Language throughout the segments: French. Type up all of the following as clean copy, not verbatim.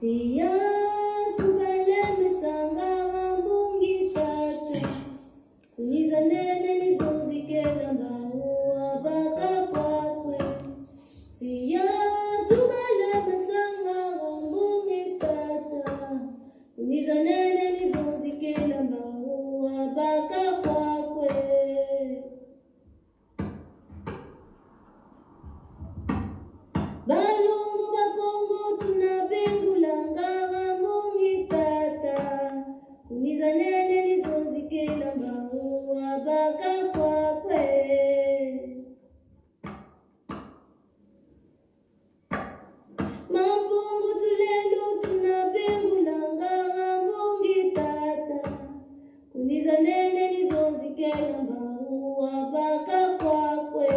Tia tubale mesanga mbungi tata Kuniza nene nizozikela maua baka kwakwe Tia tubale mesanga mbungi tata Kuniza nene nizozikela maua baka kwakwe Balungu bakongo tunabengulanga mungi tata Kuniza nene nizozikela maua baka kwakwe Mampungu tulendo tunabengulanga mungi tata Kuniza nene nizozikela maua baka kwakwe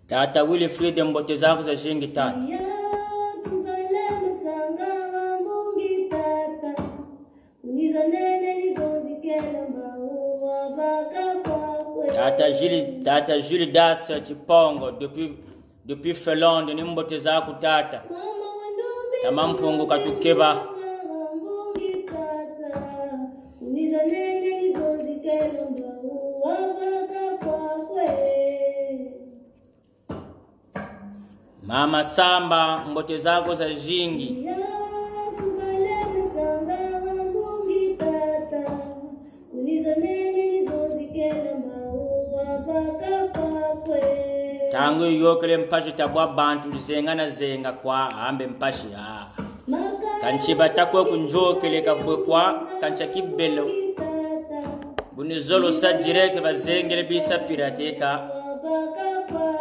Tata Wilfred mbote zako za jingi tata. Tata Julie Das Chipongo depuis Felonde ni mbote zako tata. Tamampungu katukeba. Mama Samba mbote zako za jingi. Tangu yokele mpashi tabwa bantu zenga zenga kwa ambe mpashi ha. Kanchiba takwe kunjokele kabwe kwa kancha kibelo. Bunizolo sa direct bazengele bisa pirateka.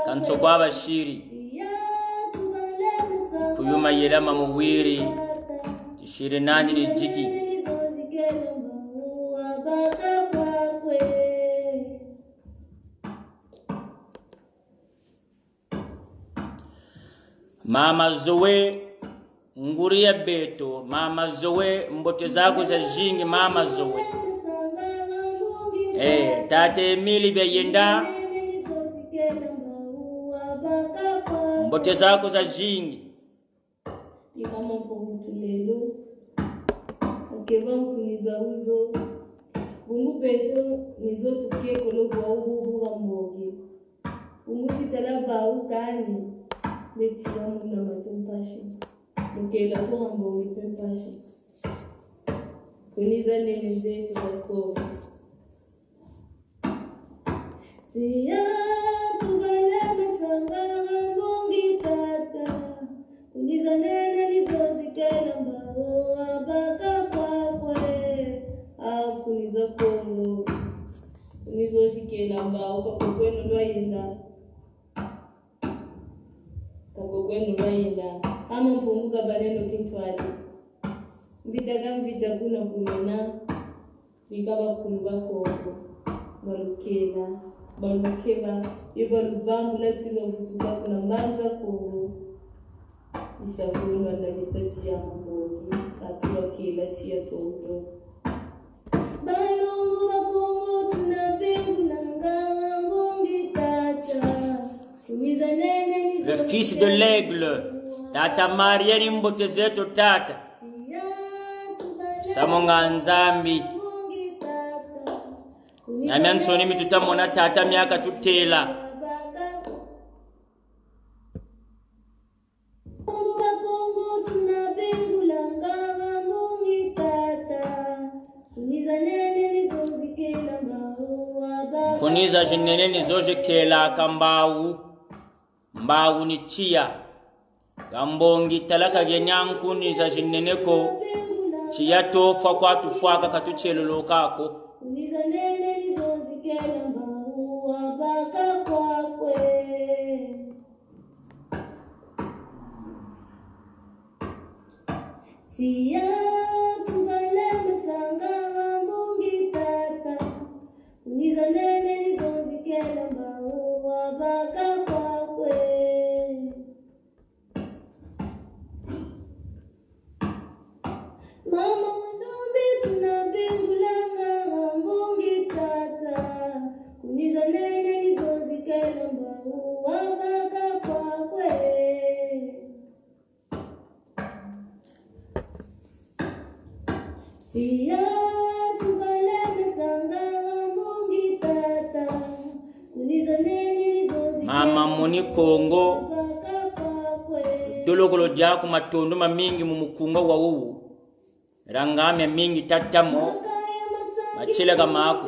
Kanchokwa bashiri. Kuyuma yelama muwiri tishiri nandi ni jiki Mama Zoe nguria beto Mama Zoe mbote zako za jingi Mama Zoe tate Emili beyenda mbote zako za jingi Kama mpungu tulelo Okeba mkuniza uzo Bungu peto nizo tukie kologo wa ubu wa mbogi Bungu sitala bau kani Lechila muna matumpashi Mkela kwa mbogi pempashi Kuniza nene zetu za kogo Tia tubale mesanga mbungi tata Kuniza nene nizozikela maua baka kwakwe Kuniza kongo Nizozikela maua kakokwenu lwayenda Ama mpunguka baneno kintuali Mbitaga mbita kuna kumena Bikaba kunuba kongo Balukeba Iba lubambu la silo vutuka kuna mbanza kongo Isafuru wala nisachi ya mbogi Katua kila chia toto Balungu wakongo tunabengulanga mbungi tata Kuniza nene nizo Le fils de l'aigle Tata Maria ni mbote zetu tata Samonga nzambi Nyamiansoni mitutamona tata miaka tutela Kuniza jinene nizoje kela kambau Mbawu ni chia Gambongi talaka genyankuni za jineneko Chia tofa kwa tufuaka katuchelo kako Kuniza nene nizozikela maua baka kwakwe Tia tubale mesanga mbungi tata Kuniza nene nizozikela maua baka kwakwe Mama ndumbi tunabengulanga mbungi tata Kuniza nene nizozikela maua baka kwakwe Siya tubaleme sanga mungi tata kunizaneni zozi mama muni Kongo dologolo jaku matondo mamingi mumukunga wa uwu rangame mingi tatamo machile kama ako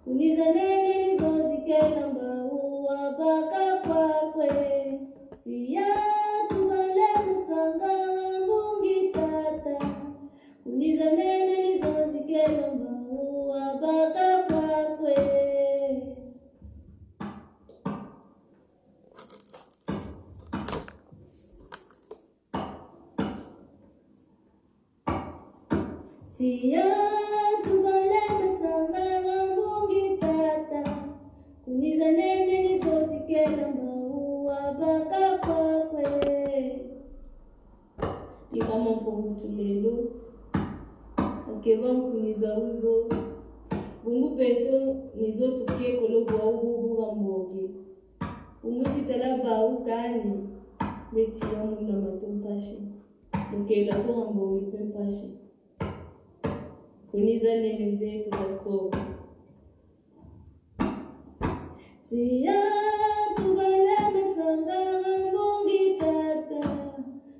kunizaneni zozi kelamba uwa baka kwakwe siya tubaleme sanga mungi tata kunizaneni zozi kelamba uwa baka kwakwe siya tubaleme sanga mungi tata kunizaneni zozi kelamba uwa baka kwakwe ikama mpongutu lelo akeva mkuniza uzo bungu peto nizo tukie kologo wa ubu wa mbogi bungu sitala ba ukani mechi ya muna matumpashi mkela kwa mbogi pempashi kuniza nene zetu za kogo siya tubaleme sanga mungi tata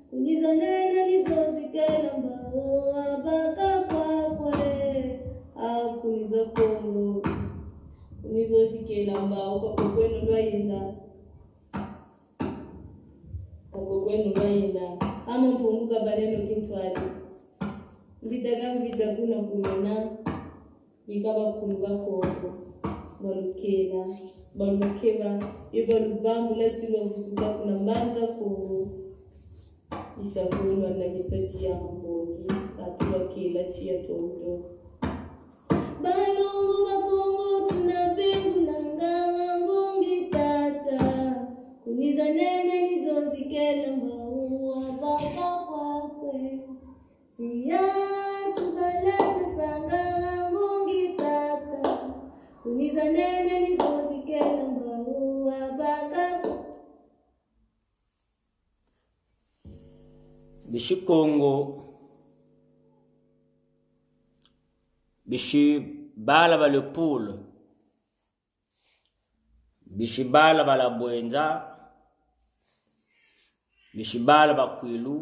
kuniza nene nizozi kelamba uwa baka kwakwe kuniza Kongo kunizo shikelamba ukapokwenu lwayenda ama mpunguka baleno kintwali mbitaga mbita kuna kumena bikaba kunuba Kongo balukeba ibalubambu lesilo vutuka kuna mbanza Kongo isabulwa na gisati ya mbogi atuwa kila chia toto balungu wa Kongo tunabengu nanga mbongi tata kuniza nene nizozi kelamba uwa baka kwakwe siya tubaleme sanga mungi tata kuniza nene nizozi kelamba uwa baka bishi Kongo bishi bala ba le poule bishi bala ba la bwenza bishi bala ba kwilu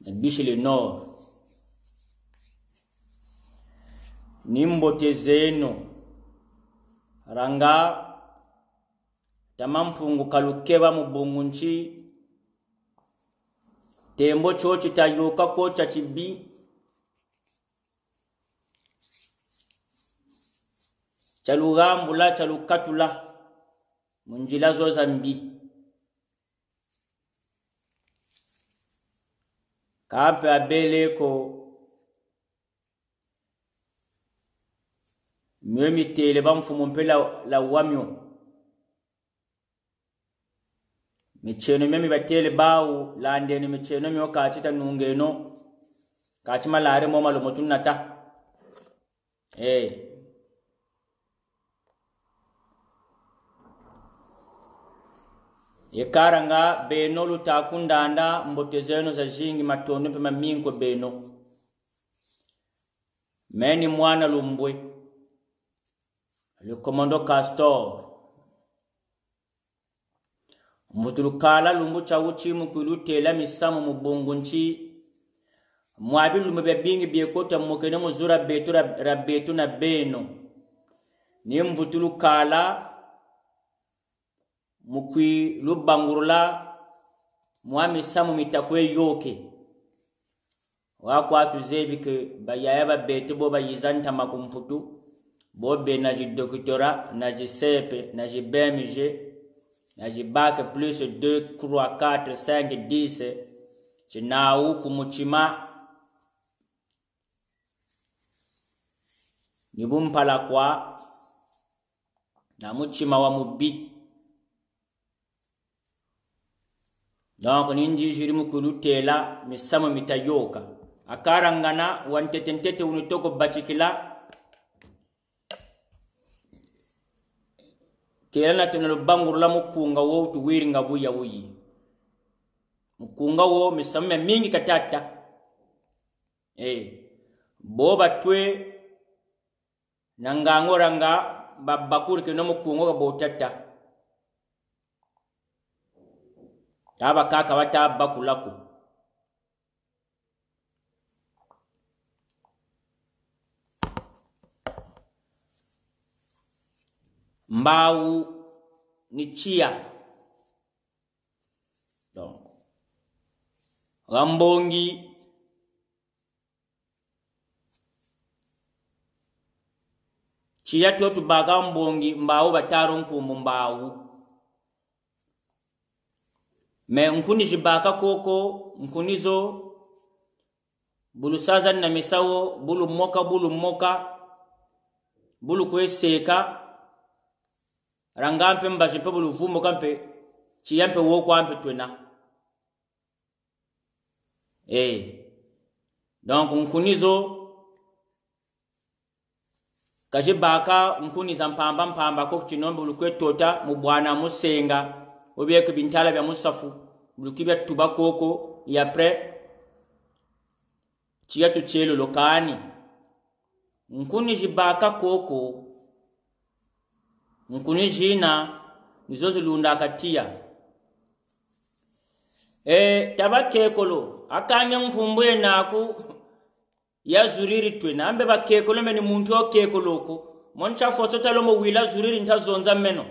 na bishi le nord nimbote zeno ranga tamampungu kalukeba mubungunchi tembo chochi tayuka ko chachibi chalugambula chalukatula munjila zo zambi kampe abeleko mwemi tele bamfumo mpela la wamyo micheno memi batele bawu landeni micheno myo kachita nungeno kachima lare mo malo motunata yekaranga beno lutakundanda mbotezeno za jingi matondo pe maminko beno meni mwana lumbwe le commando Castor mutulukala lumbu cha uchimu kulutela misamu mubungunchi mwabi lumbe bingi biekota mukene muzura betu rabetu na beno ni mvutulukala mukwi lubangurula mwami samu mitakwe yoke wakwa tuzebike bayaya babetu bo bayizanta makumputu bo be na doktora na sepe na BMG na bac plus 2 3 4 5 10 chinawu kumuchima nibumpala kwa na muchima wa mubi donc ninji jiri mukulutela misamo mitayoka akarangana wantetentete unitoko bachikila kela tunalo bangurula mukunga wo tuwiringa buya wuyi mkunga wo misamu mingi katata boba twe nangangoranga babakuri ke no mukunga botata taba kaka bata bakulako mbau ni chia donc rambongi chia to baga mbongi mbau bataro nkumbu mbau me nkuni jibaka koko nkunizo bulu saza na misawo bulu moka bulu kweseka rangampe mbaje pe bulu vumo kampe chiyampe wo kwampe twena donc nkunizo kajibaka nkuniza mpamba ko chinombe bulu kwetota mubwana musenga obyeke bintala bya musafu bulu kibya tubakoko ya pre chiyatu chelo lokani nkuni jibaka koko nkuni jina nizozo lunda katia tabakekolo akanya mfumbuye naku ya zuriri twena ambe bakekolo meni muntu okekoloko moncha foto talomo wila zuriri ntazonza meno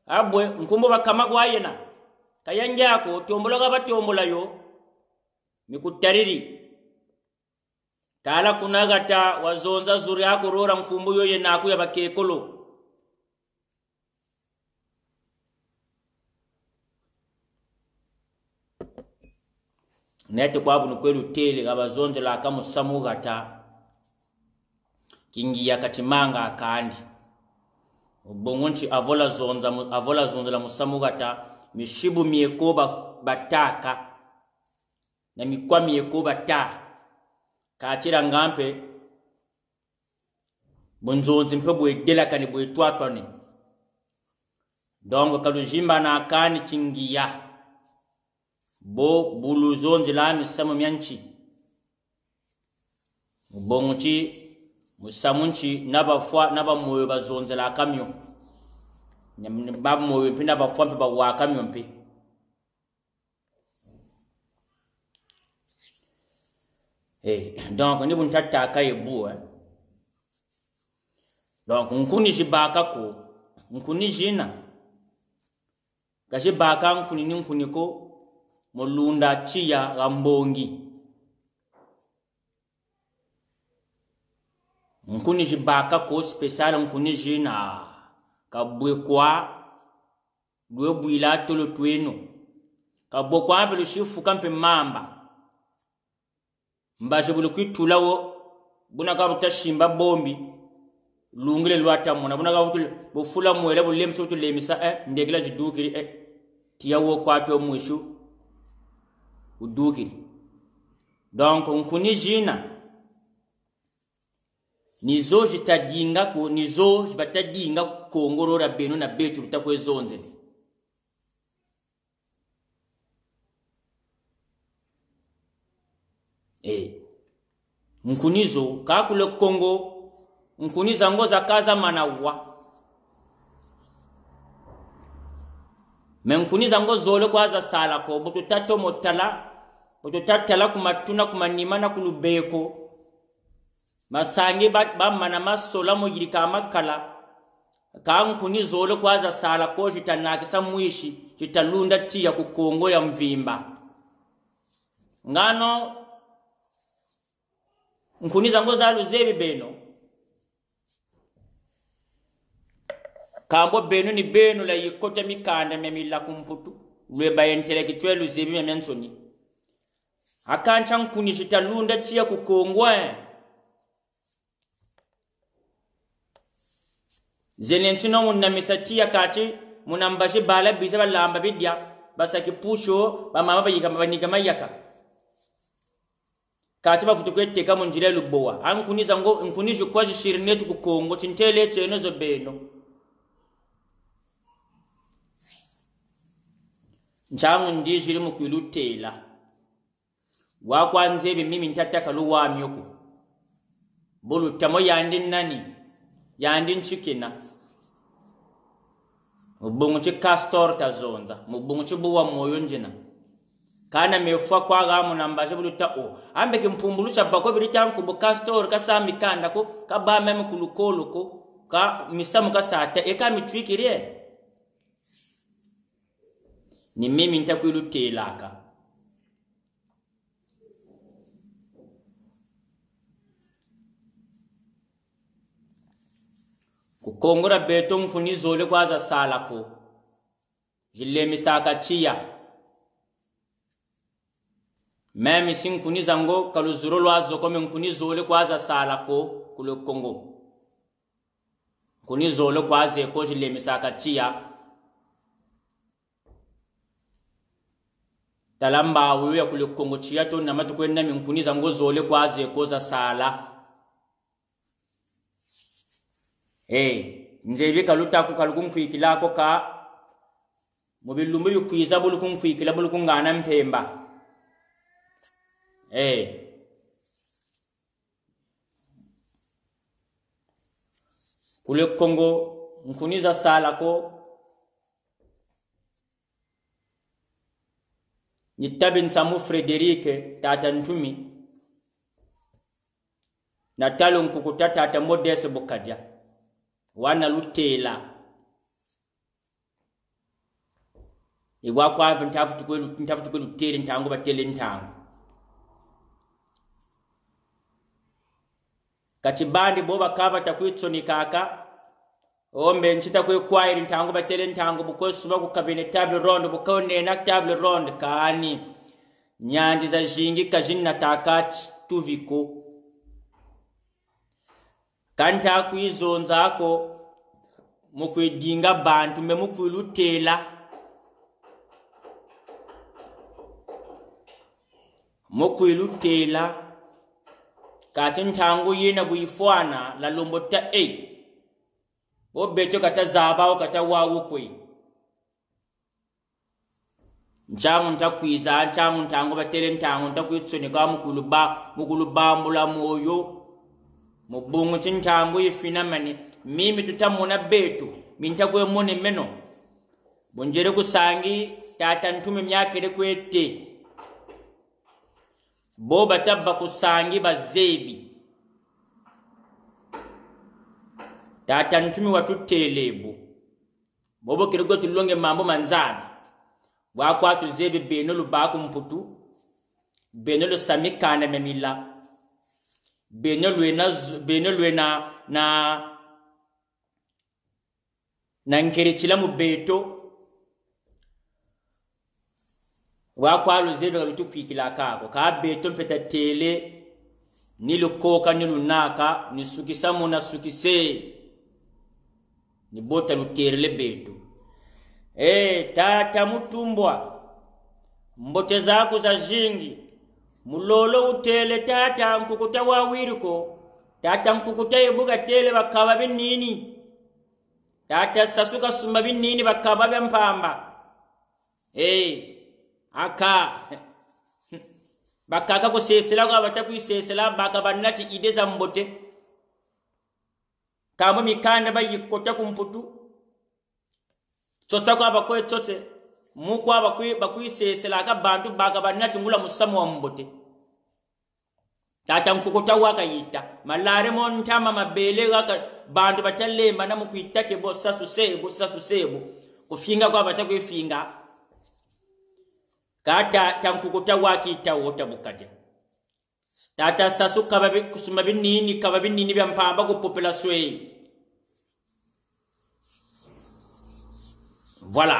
abwe nkumbo bakama gwayena kayanjako tombologa batombola yo mikutariri tala kunagata wazonza zuri yako rora mfumbu yoye naku ya bakekolo nete kwa bunu kwelu tele gabazonze la kama samugata kingi ya katimanga akandi bongonchi avola zonza la musamugata mishibu mieko bataka na mikwa mieko bata kachira ngampe bonzonzi mpe bwe dela kani bwe twatwane donc kalujimba na akani kingiya bo bulu zonzi la misamu myanchi bongonchi musamunchi naba moyo bazonze la kamyo baba moyo pinda bafwa mpe ba kamyo mpe donc ni buntata kayebu donc nkuni jibaka ko nkuni jina gashibaka nkuni ni nkuni ko molunda chia rambongi nkuni jibaka ko special nkuni jina kabwe kwa dwe bwila tolo tweno kabwe kwa mbele shifu kampe mamba mbaje bulu kwitulawo buna ka butashimba bombi lungile lwata mona buna ka butul bufula mwele bulemso tulemisa ndegela jidukiri tiyawo kwato mwishu udukiri donc nkuni jina nizo jitadinga ko nizo jibatadinga kongorora beno na betu lutakwezonze nkunizo kakule Kongo nkuniza ngoza kaza manawa menkuniza ngozole kwaza sala ko bututato motala bututatala kumatuna kumanimana kulubeko masange bamana masola mugirika makala kankunizo kwaza sala ko jitanakisa mwishi jitalunda tia ku Kongo ya mvimba ngano nkuniza ngoza luzebe beno kambo beno ni beno la yikota mikanda memila kumputu lwe bayentele kitwelu zebi memensoni akancha nkuni jitalunda tia ku Kongo zenenchino munamisatia kati munambashi bala biza balamba bidya basaki pusho bamama bayika banika mayaka kati bafutu kweteka munjira lubowa ankuniza ngo nkunijo kwa jishirinetu ku Kongo chintele cheno zo beno nchangu ndijiri mukwilutela wakwanze mimi ntataka luwami oku bulu tamo yandi nani yandi nchikina mubungu chi castor tazonda mubungu chi buwa moyo njina kana mefwa kwa gamu nambaje bulu ta o ambe kimpumbulucha bako birita nkumbu castor kasami kanda ko kabame mkulukolo ko ka misamu kasata eka mitwikire ni mimi ntakwilutelaka kukongora beto nkuni zole kwaza salako jile misaka chia memi sinkuni zango kaluzuro lwazo kome nkuni zole kwaza salako kule Kongo nkuni zole kwaze ko jile misaka chia talamba wuya kule Kongo chia to na matu kwenda nkuni zango zole kwaze ko za sala nzebi kaluta ku kalukunkwikila ko ka mubilumbu yukwiza bulukunkwikila bulukungana mpemba kule Kongo nkuniza sala ko nitabin samu Frederic tata ntumi na talo nkukuta tata Modeste Bukadja wana lutela igwa kwa ntafutu kwe lutele ntango batele ntango kachibandi boba kaba takwitsoni kaka ombe nchita kwe kwairi ntango batele ntango bukosuba ku cabinet table ronde bukone na table ronde kani nyandi za jingi kajinna takach tuviko kanta kwizonzako mukwidinga bantu me mukwilutela kati ntangu yena buifwana la lombota obeto kata zaba o kata wawu kwe nchangu ntakwiza nchangu ntango batele ntango ntakwitsoni kwa mukulubambula moyo mubungu chintangu ifinamani mimi tutamona betu mintakwe mone meno bonjere kusangi tata ntume myakere kwete boba tabba kusangi bazebi tata ntume watutelebu bobo kirego tulonge mambo manzabi wakwa tuzebi beno lubaku mputu beno lo samikana memila beno lwena na nkerichila mu beto wakwa luzebe lutukwikila kako ka beto mpeta tele nilukoka nilunaka nisukisa muna sukise ni bota luterele beto tata mutumbwa mbote zako za jingi mulolo utele tata nkukuta wawiriko tata nkukuta ibuga tele bakaba binini tata sasuka sumba binini bakaba bempamba aka bakaka kusesela kwa batakwisesela bakaba nachi ideza mbote kama mikanda bayikota kumputu tsotsa kwa bakwe tsotse mukwa bakwisesela ka bantu bakaba nachi ngula musamu wa mbote tata nkukuta wakayita malare montama mabele waka bantu batalemba na mukwitake bosasu sebo kufinga kwa batakwifinga kata tankukuta wakita wota Bukadja tata sasu kababi kusuma binini bya mpamba ku population voilà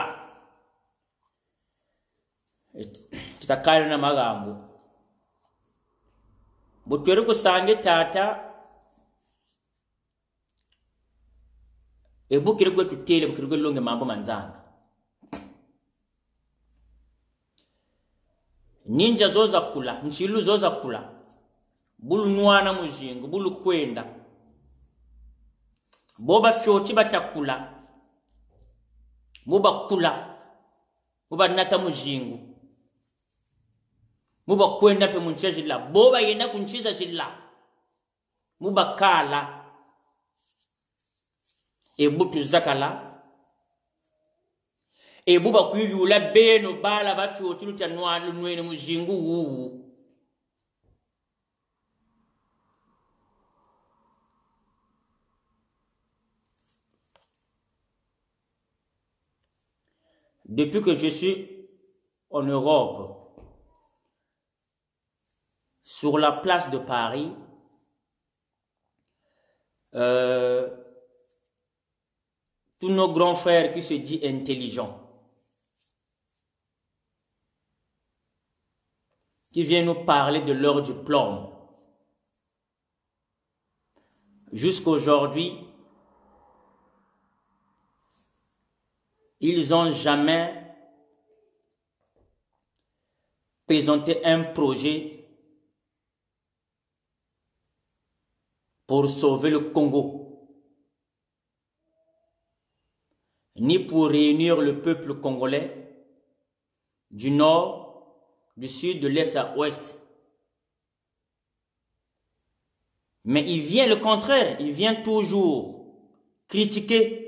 tutakana na magambo butwere kusange tata ebukire kwe tutele bukire kwe longe mambo manzanga ninja zoza kula nchilu zoza kula bulu nwana mujingo bulu kwenda boba fyochi batakula muba kula muba nata mujingu muba kwenda pe munche jilla boba yena kunchiza jilla muba kala ebutu zakala ebuba kuyula beno bala bafi otilu tanwa lunwene mujingu wu. Depuis que je suis en Europe, sur la place de Paris, tous nos grands frères qui se disent intelligents, qui viennent nous parler de leur diplôme, jusqu'aujourd'hui, ils n'ont jamais présenté un projet pour sauver le Congo, ni pour réunir le peuple congolais du nord, du sud, de l'est à l'ouest. Mais il vient le contraire, il vient toujours critiquer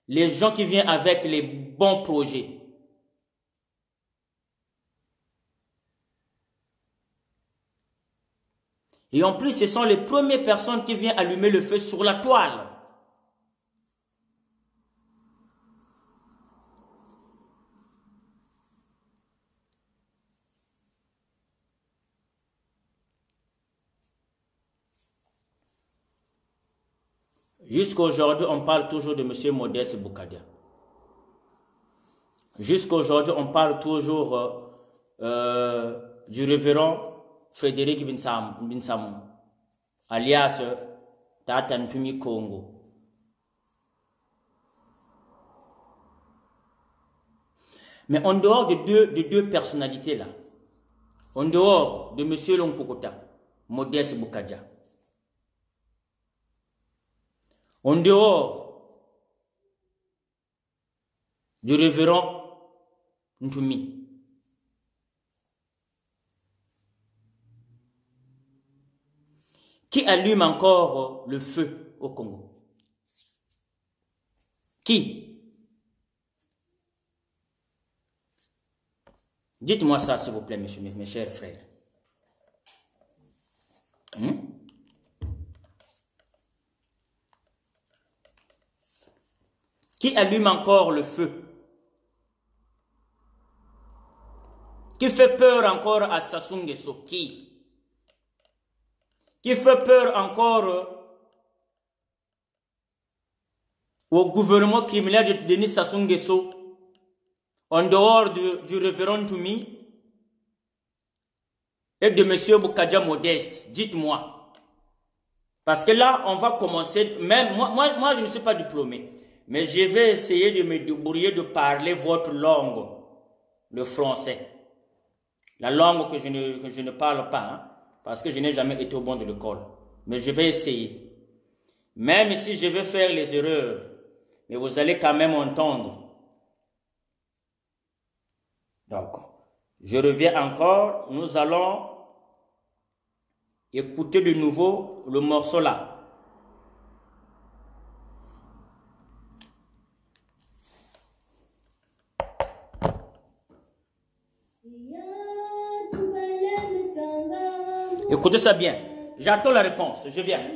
les gens qui viennent avec les bons projets. Et en plus, ce sont les premières personnes qui viennent allumer le feu sur la toile. Jusqu'à aujourd'hui, on parle toujours de M. Modeste Boukadia. Jusqu'à aujourd'hui, on parle toujours du révérend Frédéric Binsamou, alias Tata Ntumi Congo. Mais en dehors de deux personnalités-là, en dehors de M. Lompokota, Modeste Boukadia, en dehors du révérend Ntumi, qui allume encore le feu au Congo? Qui? Dites-moi ça, s'il vous plaît, mes chers frères. Qui allume encore le feu? Qui fait peur encore à Sassou Nguesso? Qui fait peur encore au gouvernement criminel de Denis Sassou Nguesso en dehors du révérend Ntumi et de M. Boukadia Modeste? Dites-moi. Parce que là, on va commencer, même moi je ne suis pas diplômé. Mais je vais essayer de me débrouiller de parler votre langue, le français. La langue que je ne parle pas, hein, parce que je n'ai jamais été au bon de l'école. Mais je vais essayer. Même si je vais faire les erreurs, mais vous allez quand même entendre. Donc, je reviens encore. Nous allons écouter de nouveau le morceau là. Écoutez ça bien. J'attends la réponse. Je viens.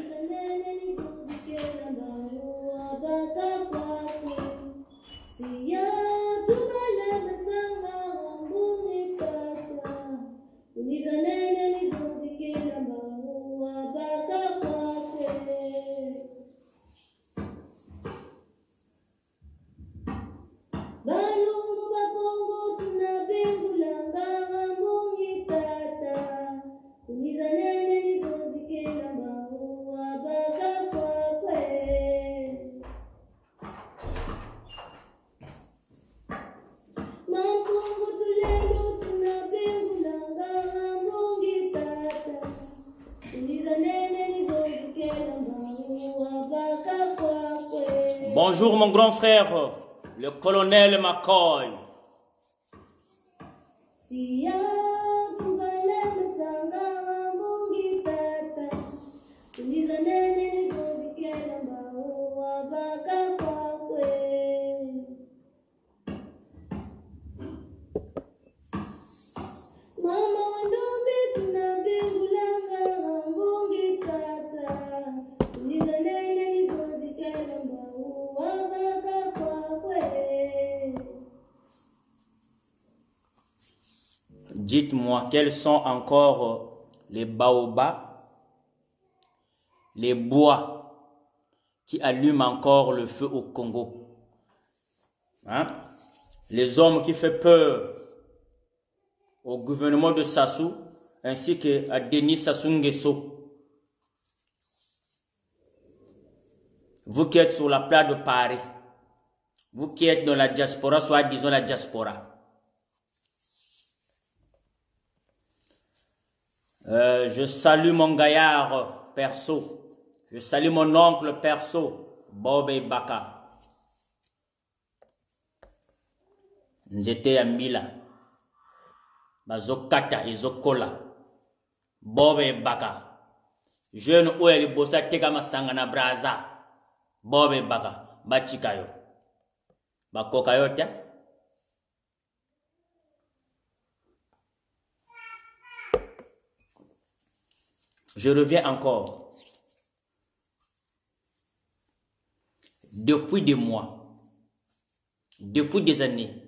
Bonjour mon grand frère, le colonel McCoy. Dites-moi, quels sont encore les baobabs, les bois qui allument encore le feu au Congo? Hein? Les hommes qui font peur au gouvernement de Sassou ainsi qu'à Denis Sassou Nguesso. Vous qui êtes sur la place de Paris, vous qui êtes dans la diaspora, soit disons la diaspora. Je salue mon gaillard perso. Je salue mon oncle perso, Bobé Baka. J'étais à Mila. Bazokata et Zokola. Bobé Baka. Jeune ou el bossa tegama sangana braza. Bobé Baka. Bachikayo. Bakokayo tia. Je reviens encore. Depuis des mois, depuis des années,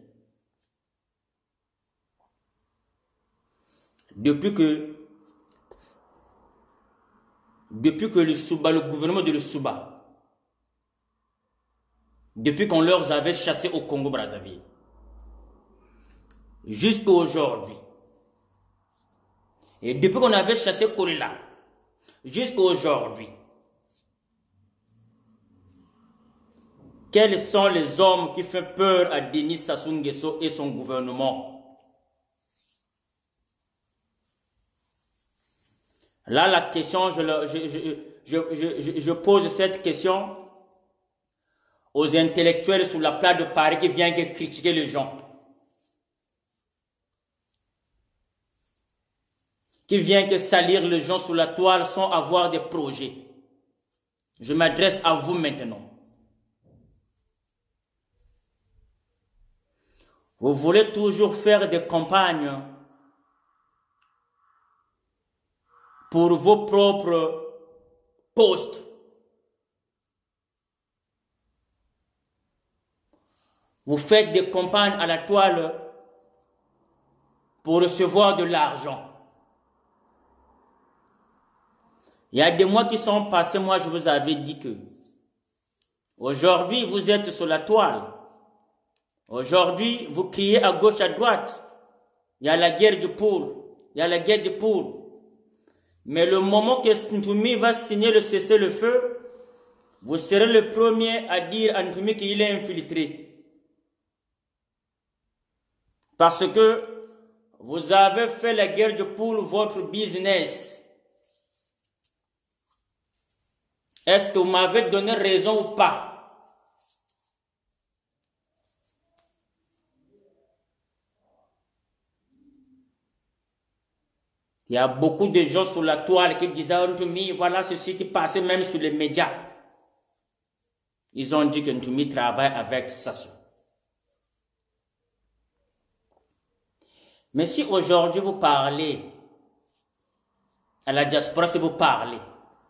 depuis que le gouvernement de Lussuba, depuis qu'on leur avait chassé au Congo-Brazzaville, jusqu'à aujourd'hui, et depuis qu'on avait chassé Korila, jusqu'à aujourd'hui, quels sont les hommes qui font peur à Denis Sassou Nguesso et son gouvernement? Là, la question, je pose cette question aux intellectuels sur la place de Paris qui viennent critiquer les gens. Qui viennent que salir les gens sur la toile sans avoir des projets. Je m'adresse à vous maintenant. Vous voulez toujours faire des campagnes pour vos propres postes. Vous faites des campagnes à la toile pour recevoir de l'argent. Il y a des mois qui sont passés, moi je vous avais dit que aujourd'hui vous êtes sur la toile. Aujourd'hui vous criez à gauche, à droite. Il y a la guerre du poule. Il y a la guerre du poule. Mais le moment que Ntoumi va signer le cessez-le-feu, vous serez le premier à dire à Ntoumi qu'il est infiltré. Parce que vous avez fait la guerre du poule votre business. Est-ce que vous m'avez donné raison ou pas? Il y a beaucoup de gens sur la toile qui disaient Ntoumi, voilà ceci qui passait même sur les médias. Ils ont dit que Ntoumi travaille avec Sassou. Mais si aujourd'hui vous parlez à la diaspora, si vous parlez,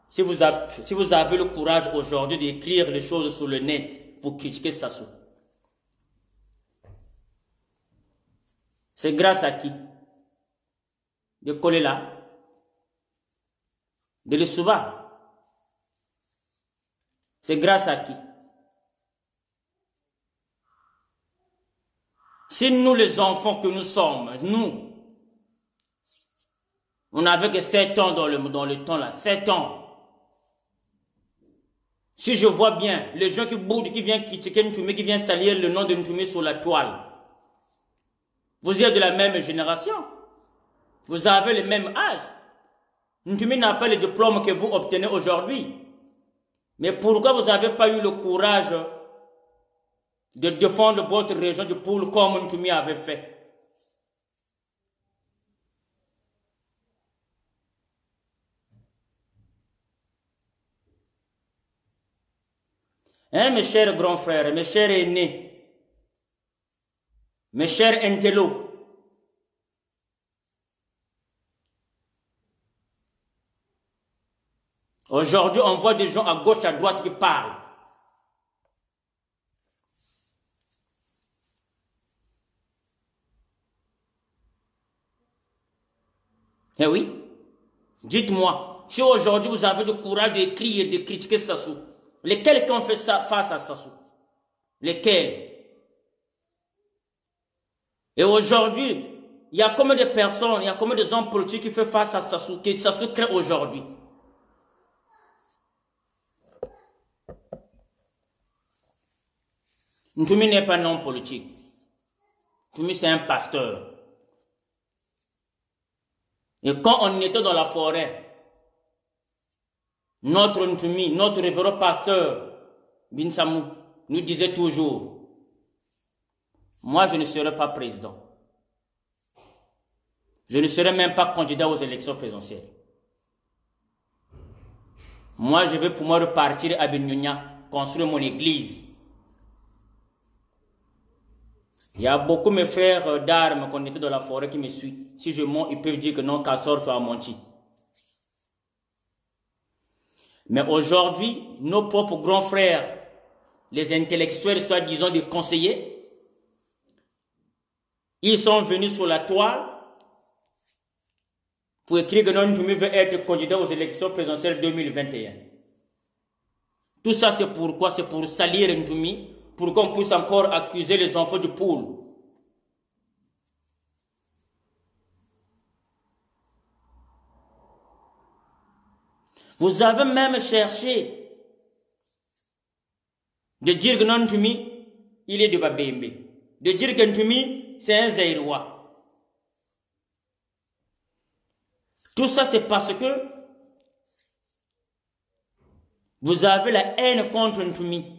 si vous avez le courage aujourd'hui d'écrire les choses sur le net pour critiquer Sassou, c'est grâce à qui? De Kolela, de Lussuba. C'est grâce à qui? Si nous les enfants que nous sommes, nous, on n'avait que 7 ans dans le temps là, 7 ans. Si je vois bien les gens qui boudent, qui viennent critiquer Ntoumi, qui viennent salir le nom de Ntoumi sur la toile, vous êtes de la même génération. Vous avez le même âge. Ntoumi n'a pas le diplôme que vous obtenez aujourd'hui. Mais pourquoi vous n'avez pas eu le courage de défendre votre région du Poule comme Ntoumi avait fait? Hein, mes chers grands frères, mes chers aînés, mes chers intellos. Aujourd'hui, on voit des gens à gauche, à droite qui parlent. Eh oui, dites-moi, si aujourd'hui vous avez le courage d'écrire et de critiquer Sassou, lesquels qui ont fait ça face à Sassou? Lesquels? Et aujourd'hui, il y a combien de personnes, il y a combien de hommes politiques qui font face à Sassou, que Sassou crée aujourd'hui? Ntumi n'est pas un homme politique. Ntumi, c'est un pasteur. Et quand on était dans la forêt, notre Ntumi, notre révérend pasteur, Binsamou, nous disait toujours, moi je ne serai pas président. Je ne serai même pas candidat aux élections présidentielles. Moi je vais pouvoir repartir à Bignona, construire mon église. Il y a beaucoup de mes frères d'armes qu'on était dans la forêt qui me suivent. Si je mens, ils peuvent dire que non, Kassor, tu as menti. Mais aujourd'hui, nos propres grands frères, les intellectuels, soi-disant des conseillers, ils sont venus sur la toile pour écrire que non, Ntumi veut être candidat aux élections présidentielles 2021. Tout ça, c'est pourquoi? C'est pour salir Ntumi, pour qu'on puisse encore accuser les enfants du poule. Vous avez même cherché de dire que non, Ntumi, il est de Babembe. De dire que Ntumi, c'est un Zaïrois. Tout ça, c'est parce que vous avez la haine contre Ntumi.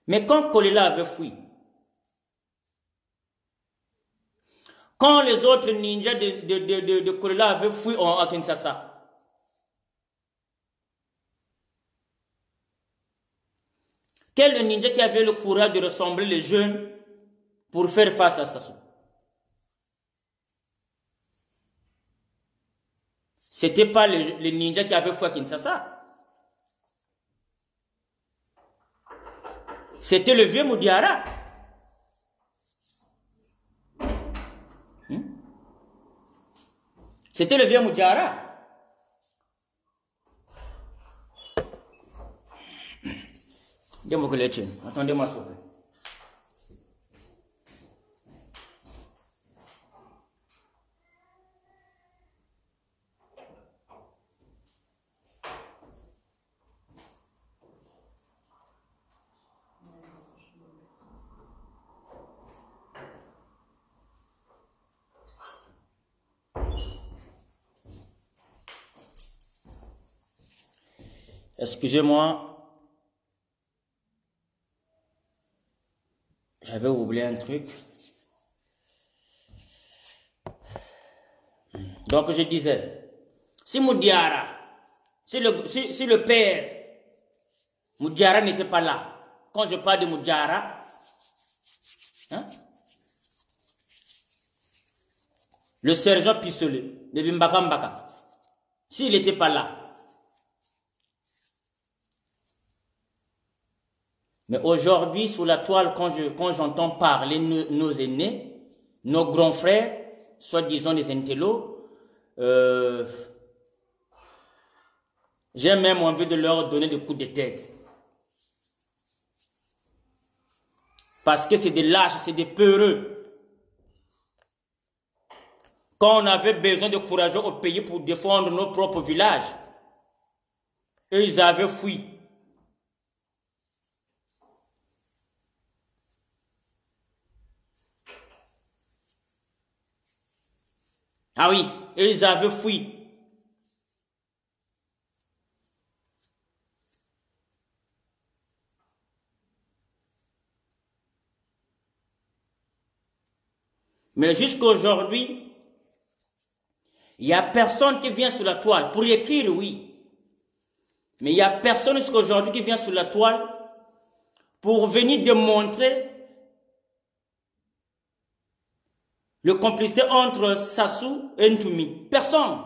Mais quand Kolela avait fui, quand les autres ninjas de Kolela avaient fui à Kinshasa, quel ninja qui avait le courage de rassembler les jeunes pour faire face à Sassou? C'était pas les ninjas qui avaient fui à Kinshasa. C'était le vieux Moudiara. C'était le vieux Moudiara. Attendez-moi s'il vous plaît. Excusez-moi, j'avais oublié un truc. Donc je disais, si Moudiara, si le père Moudiara n'était pas là, quand je parle de Moudiara, hein, le sergent Pissolé de Bimbaka Mbaka, s'il n'était pas là. Mais aujourd'hui, sous la toile, quand j'entends parler nos aînés, nos grands frères, soi-disant des intellos, j'ai même envie de leur donner des coups de tête. Parce que c'est des lâches, c'est des peureux. Quand on avait besoin de courageux au pays pour défendre nos propres villages, eux, ils avaient fui. Ah oui, ils avaient fui. Mais jusqu'à aujourd'hui, Il n'y a personne qui vient sur la toile. Pour écrire, oui. Mais il n'y a personne jusqu'à aujourd'hui qui vient sur la toile pour venir démontrer le complicité entre Sassou et Ntoumi. Personne.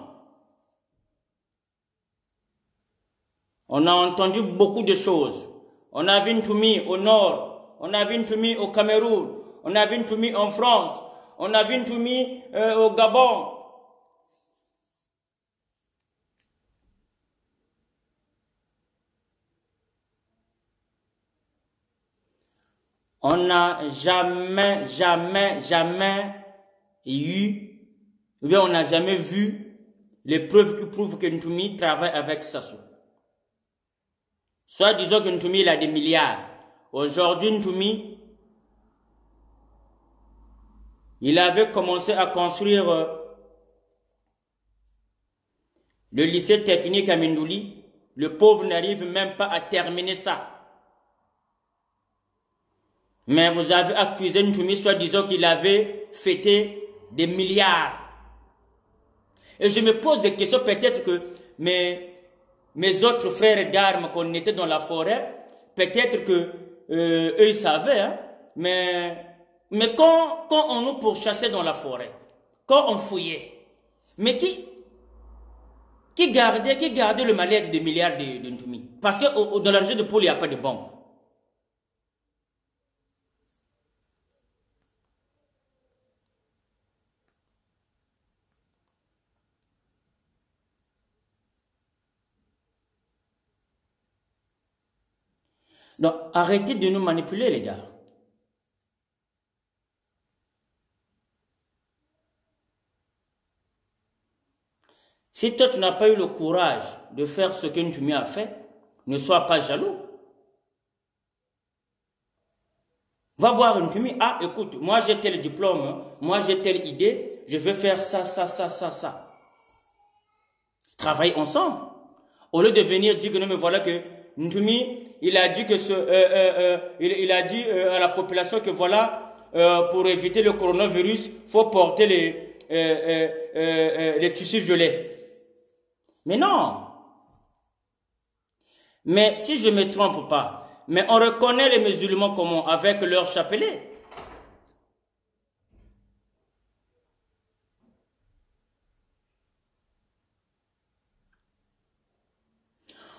On a entendu beaucoup de choses. On a vu Ntoumi au nord, on a vu Ntoumi au Cameroun, on a vu Ntoumi en France, on a vu Ntoumi au Gabon. On n'a jamais eu, ou bien on n'a jamais vu les preuves qui prouvent que Ntoumi travaille avec Sassou. Soit disons que Ntoumi il a des milliards. Aujourd'hui Ntoumi, il avait commencé à construire le lycée technique à Mindouli. Le pauvre n'arrive même pas à terminer ça. Mais vous avez accusé Ntoumi, soit disant qu'il avait fêté des milliards. Et je me pose des questions, peut-être que mes autres frères d'armes qu'on était dans la forêt, peut-être que eux ils savaient, hein, mais quand on nous pourchassait dans la forêt, quand on fouillait, mais qui gardait le mal-être des milliards de Ntoumi? Parce que dans la région de Pôle, il n'y a pas de banque. Donc, arrêtez de nous manipuler, les gars. Si toi, tu n'as pas eu le courage de faire ce que Ntoumi a fait, ne sois pas jaloux. Va voir Ntoumi. Ah, écoute, moi j'ai tel diplôme, moi j'ai telle idée, je vais faire ça. Travaille ensemble. Au lieu de venir dire que non, mais voilà que Ntoumi, il a dit que il a dit à la population que voilà, pour éviter le coronavirus, il faut porter les tissus violets. Mais non. Mais si je ne me trompe pas, mais on reconnaît les musulmans comment? Avec leur chapelet.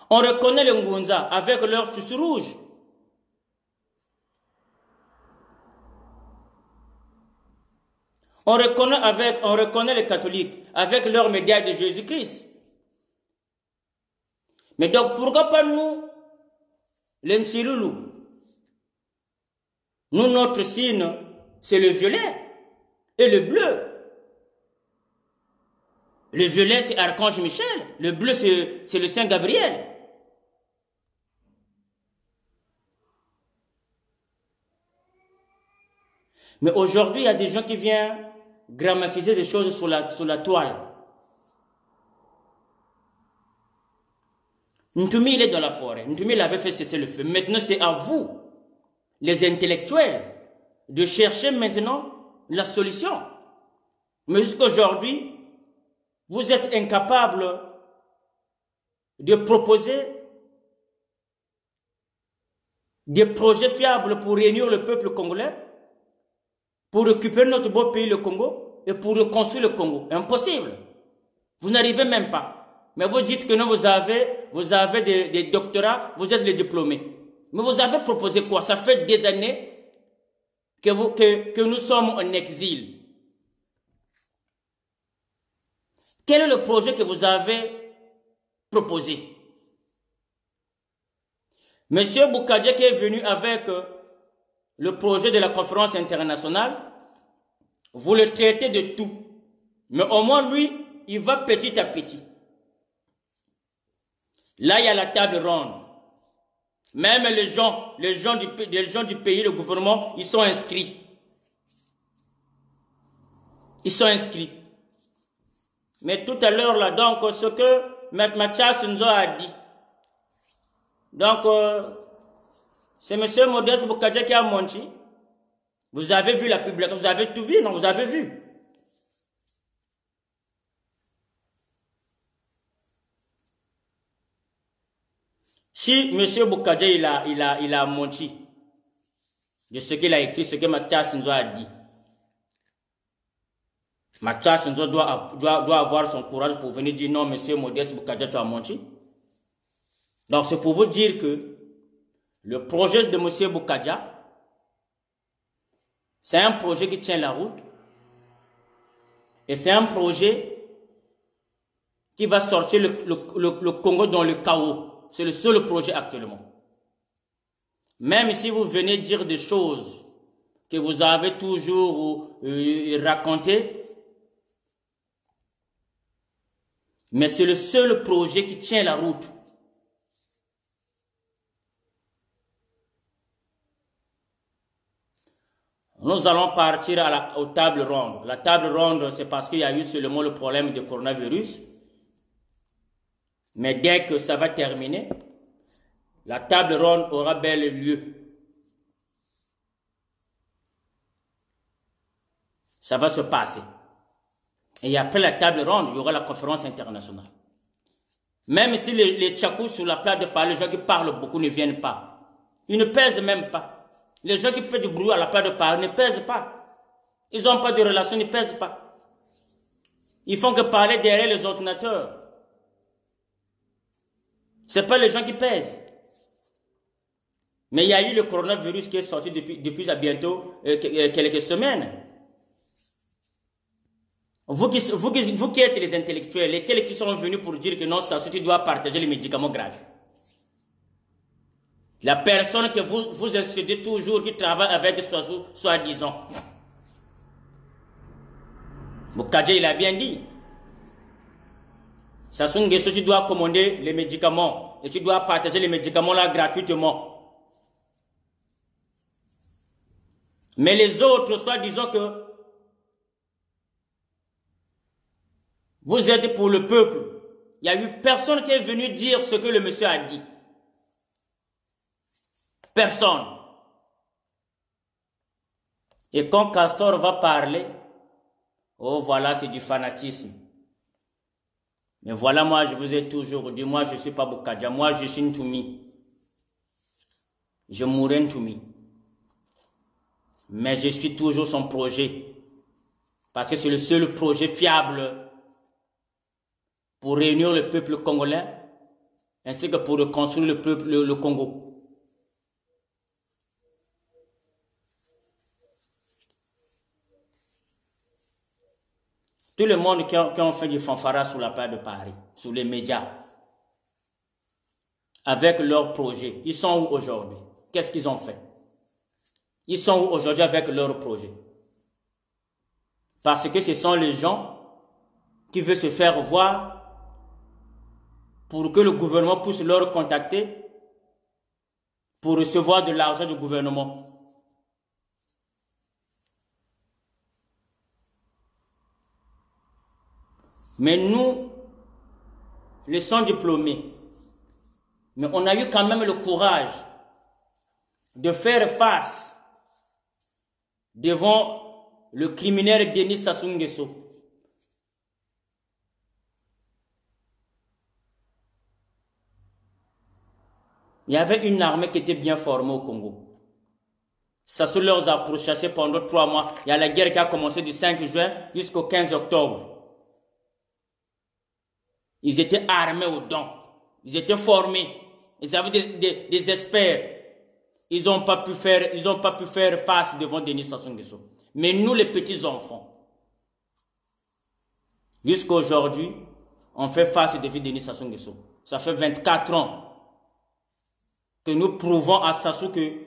On reconnaît les Ngunza avec leur tissu rouge. On reconnaît les catholiques avec leur médaille de Jésus-Christ. Mais donc pourquoi pas nous, les Ntsiloulou? Nous, notre signe, c'est le violet et le bleu. Le violet, c'est Archange Michel. Le bleu, c'est le Saint Gabriel. Mais aujourd'hui, il y a des gens qui viennent grammatiser des choses sur la toile. Ntoumi, il est dans la forêt. Ntoumi, il avait fait cesser le feu. Maintenant, c'est à vous, les intellectuels, de chercher maintenant la solution. Mais jusqu'à aujourd'hui, vous êtes incapables de proposer des projets fiables pour réunir le peuple congolais, pour récupérer notre beau pays, le Congo, et pour reconstruire le Congo. Impossible. Vous n'arrivez même pas. Mais vous dites que non, vous avez des doctorats, vous êtes les diplômés. Mais vous avez proposé quoi? Ça fait des années que nous sommes en exil. Quel est le projet que vous avez proposé? Monsieur Boukadja qui est venu avec le projet de la conférence internationale, vous le traitez de tout. Mais au moins lui, il va petit à petit. Là, il y a la table ronde. Même les gens du pays, le gouvernement, ils sont inscrits. Ils sont inscrits. Mais tout à l'heure, là, donc, ce que M. Mathias nous a dit. Donc, c'est M. Modeste Boukadja qui a menti. Vous avez vu la publication, vous avez tout vu, non? Vous avez vu. Si M. Bokadja il a menti de ce qu'il a écrit, ce que Mathias Nzo a dit, Mathias Nzo doit avoir son courage pour venir dire non, M. Modeste Bokadja, tu as menti. Donc c'est pour vous dire que le projet de M. Bokadja, c'est un projet qui tient la route et c'est un projet qui va sortir le Congo dans le chaos. C'est le seul projet actuellement. Même si vous venez dire des choses que vous avez toujours racontées, mais c'est le seul projet qui tient la route. Nous allons partir aux tables rondes. La table ronde, c'est parce qu'il y a eu seulement le problème du coronavirus. Mais dès que ça va terminer, la table ronde aura bel lieu. Ça va se passer. Et après la table ronde, il y aura la conférence internationale. Même si les tchakous sur la place de parler, les gens qui parlent beaucoup ne viennent pas. Ils ne pèsent même pas. Les gens qui font du bruit à la place de parler ne pèsent pas. Ils n'ont pas de relation, ils ne pèsent pas. Ils font que parler derrière les ordinateurs. Ce n'est pas les gens qui pèsent. Mais il y a eu le coronavirus qui est sorti depuis à bientôt quelques semaines. Vous qui êtes les intellectuels, lesquels qui sont venus pour dire que non, ça tu dois partager les médicaments graves. La personne que vous insultez toujours, qui travaille avec soi-disant. Bokadja, il a bien dit. Sassou Nguesso, tu dois commander les médicaments et tu dois partager les médicaments là gratuitement. Mais les autres, soi-disant que vous êtes pour le peuple. Il n'y a eu personne qui est venu dire ce que le monsieur a dit. Personne. Et quand Castor va parler, oh voilà, c'est du fanatisme. Mais voilà, moi, je vous ai toujours dit, moi, je ne suis pas Bokadja, moi, je suis Ntoumi. Je mourrai Ntoumi. Mais je suis toujours son projet. Parce que c'est le seul projet fiable pour réunir le peuple congolais, ainsi que pour reconstruire le Congo. Tout le monde qui ont fait du fanfara sur la place de Paris, sur les médias, avec leurs projets, ils sont où aujourd'hui? Qu'est-ce qu'ils ont fait? Ils sont où aujourd'hui avec leurs projets? Parce que ce sont les gens qui veulent se faire voir pour que le gouvernement puisse leur contacter pour recevoir de l'argent du gouvernement. Mais nous, les sans diplômés, mais on a eu quand même le courage de faire face devant le criminel Denis Sassou Nguesso. Il y avait une armée qui était bien formée au Congo. Sassou leur a pourchassé pendant 3 mois. Il y a la guerre qui a commencé du 5 juin jusqu'au 15 octobre. Ils étaient armés aux dents. Ils étaient formés. Ils avaient des experts. Ils n'ont pas pu faire face devant Denis Sassou Nguesso. Mais nous, les petits enfants, jusqu'à aujourd'hui, on fait face devant Denis Sassou Nguesso. Ça fait 24 ans que nous prouvons à Sassou que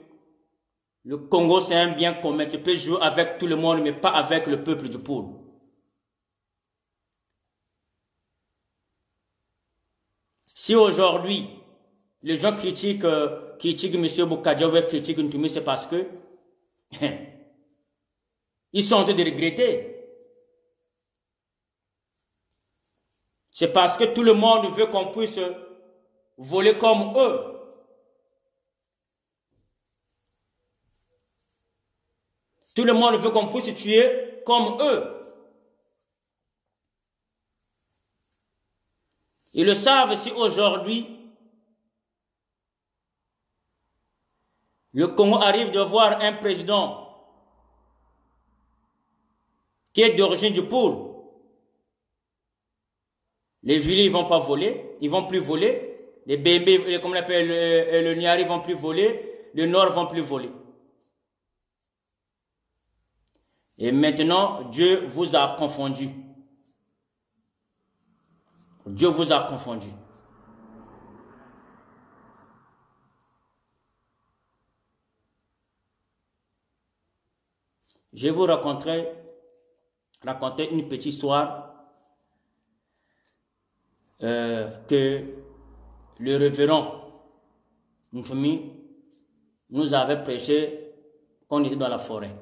le Congo, c'est un bien commun. Tu peux jouer avec tout le monde, mais pas avec le peuple du pôle. Si aujourd'hui, les gens critiquent M. Bokadja ou critiquent Ntoumi, c'est parce que ils sont en train de regretter. C'est parce que tout le monde veut qu'on puisse voler comme eux. Tout le monde veut qu'on puisse tuer comme eux. Ils le savent si aujourd'hui, Le Congo arrive de voir un président qui est d'origine du Poul. Les villes, ils vont pas voler, ils vont plus voler. Les BMB, comme on appelle le Niari, vont plus voler. Le Nord vont plus voler. Et maintenant, Dieu vous a confondu. Dieu vous a confondu. Je vais vous raconter une petite histoire que le révérend Ntoumi nous avait prêché quand on était dans la forêt.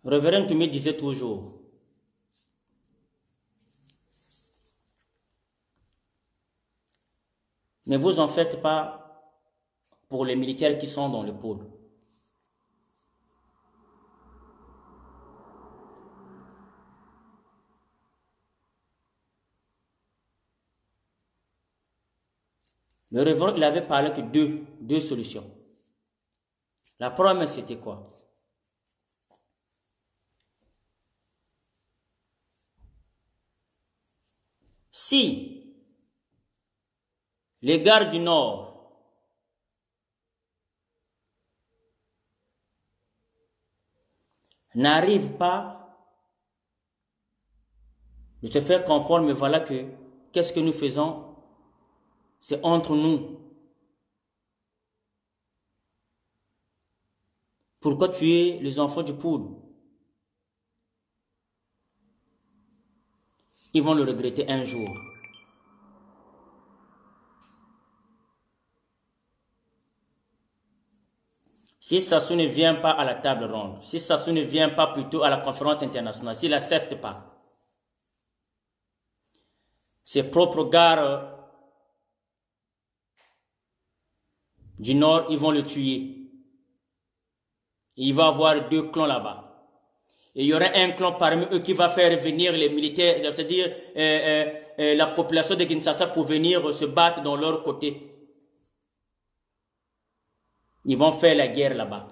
Le révérend Ntoumi disait toujours: ne vous en faites pas pour les militaires qui sont dans le pôle. Le révérend, il avait parlé que deux solutions. La première, c'était quoi? Si les gardes du Nord n'arrivent pas de se faire comprendre, mais voilà que, qu'est-ce que nous faisons? C'est entre nous. Pourquoi tuer les enfants du Poul? Ils vont le regretter un jour. Si Sassou ne vient pas à la table ronde, si Sassou ne vient pas plutôt à la conférence internationale, s'il n'accepte pas, ses propres gars du Nord, ils vont le tuer. Et il va y avoir deux clans là-bas. Et il y aura un clan parmi eux qui va faire venir les militaires, c'est-à-dire la population de Kinshasa pour venir se battre dans leur côté. Ils vont faire la guerre là-bas.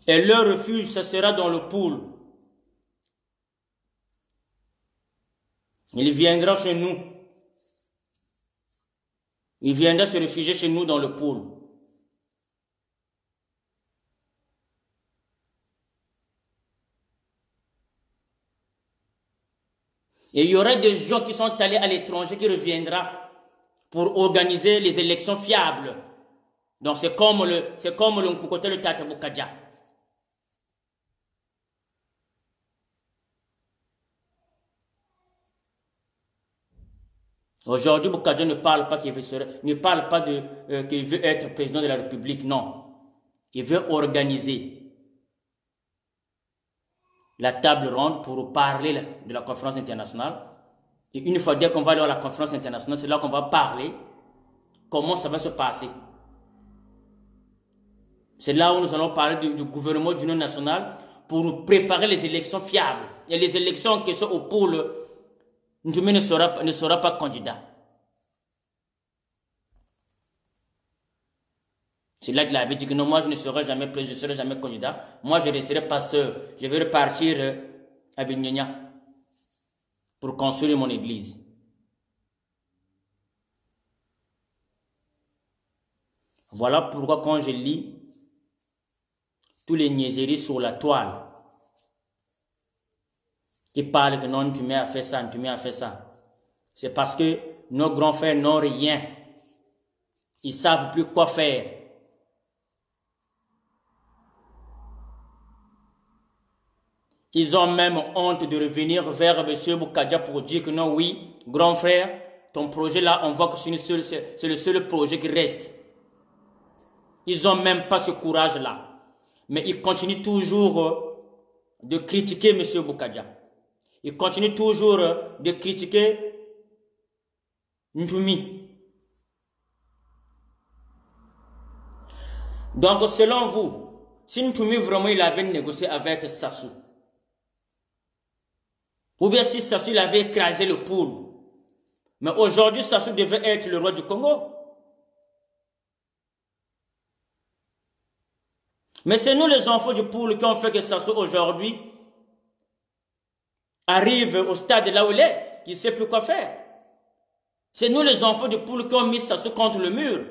Et leur refuge, ce sera dans le Poul. Il viendra chez nous. Il viendra se réfugier chez nous dans le Poul. Et il y aura des gens qui sont allés à l'étranger qui reviendront pour organiser les élections fiables. Donc c'est comme le Nkukote, le Tata Bukadja. Aujourd'hui, Bukadja ne parle pas qu'il veut être président de la République, non. Il veut organiser la table ronde pour parler de la conférence internationale. Et une fois qu'on va aller à la conférence internationale, c'est là qu'on va parler comment ça va se passer. C'est là où nous allons parler du gouvernement d'union nationale pour préparer les élections fiables. Et les élections qui sont au pôle, Ntoumi ne sera pas candidat. C'est là qu'il avait dit que non, moi je ne serai jamais président, je ne serai jamais candidat. Moi je resterai pasteur. Je vais repartir à Bignona pour construire mon église. Voilà pourquoi quand je lis tous les niaiseries sur la toile qui parlent que non, Ntoumi a fait ça, Ntoumi a fait ça. C'est parce que nos grands frères n'ont rien. Ils ne savent plus quoi faire. Ils ont même honte de revenir vers M. Bukadja pour dire que non, oui, grand frère, ton projet là, on voit que c'est le seul projet qui reste. Ils n'ont même pas ce courage-là. Mais ils continuent toujours de critiquer M. Bukadja. Ils continuent toujours de critiquer Ntoumi. Donc, selon vous, si Ntoumi vraiment il avait négocié avec Sassou, Ou bien si Sassou il avait écrasé le poule. Mais aujourd'hui, Sassou devait être le roi du Congo. Mais c'est nous les enfants du poule qui ont fait que Sassou aujourd'hui arrive au stade là où il est, qui ne sait plus quoi faire. C'est nous les enfants du poule qui ont mis Sassou contre le mur.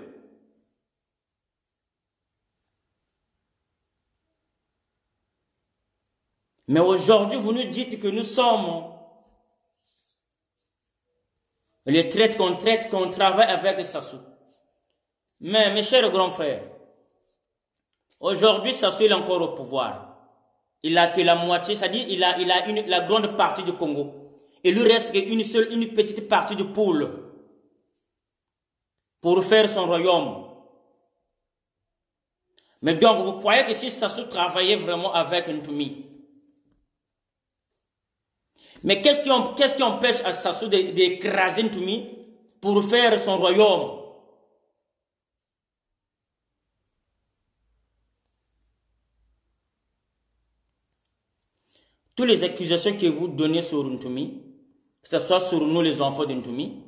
Mais aujourd'hui, vous nous dites que nous sommes les traites qu'on travaille avec Sassou. Mais mes chers grands frères, aujourd'hui, Sassou est encore au pouvoir. Il a que la moitié, c'est-à-dire il a la grande partie du Congo. Il lui reste une petite partie du poule pour faire son royaume. Mais donc, vous croyez que si Sassou travaillait vraiment avec Ntoumi, mais qu'est-ce qui empêche à Sassou d'écraser Ntoumi pour faire son royaume? Toutes les accusations que vous donnez sur Ntoumi, que ce soit sur nous les enfants de Ntoumi,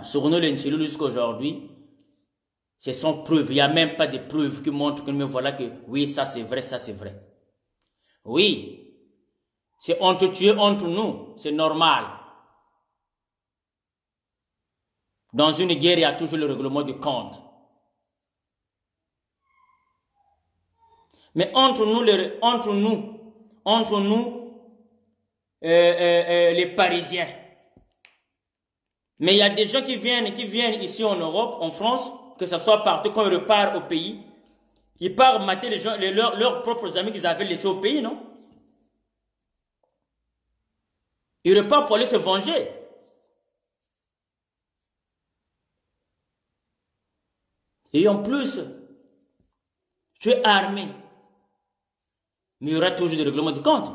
sur nous les Ntchilou jusqu'à aujourd'hui, c'est sans preuve. Il n'y a même pas de preuves qui montrent que me voilà que oui, ça c'est vrai, ça c'est vrai. Oui. C'est entre tuer entre nous, c'est normal. Dans une guerre, il y a toujours le règlement de compte. Mais entre nous, les Parisiens. Mais il y a des gens qui viennent ici en Europe, en France, que ce soit partout, quand ils repartent au pays, ils partent mater les gens, leurs propres amis qu'ils avaient laissés au pays, non? Il repart pour aller se venger. Et en plus, tu es armé. Mais il y aura toujours des règlements de compte.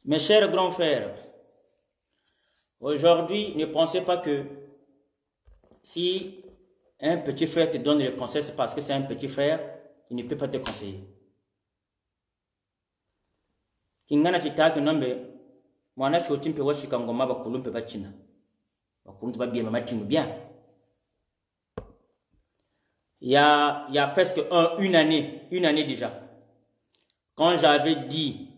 Mes chers grands frères, aujourd'hui, ne pensez pas que si un petit frère te donne le conseil, c'est parce que c'est un petit frère, il ne peut pas te conseiller. Kingana chitaki nombe, mwana fioti mpe washika ngoma bakulu mpe bachina. Bakulu mpe babie mama timu bien. Il y a presque une année déjà, quand j'avais dit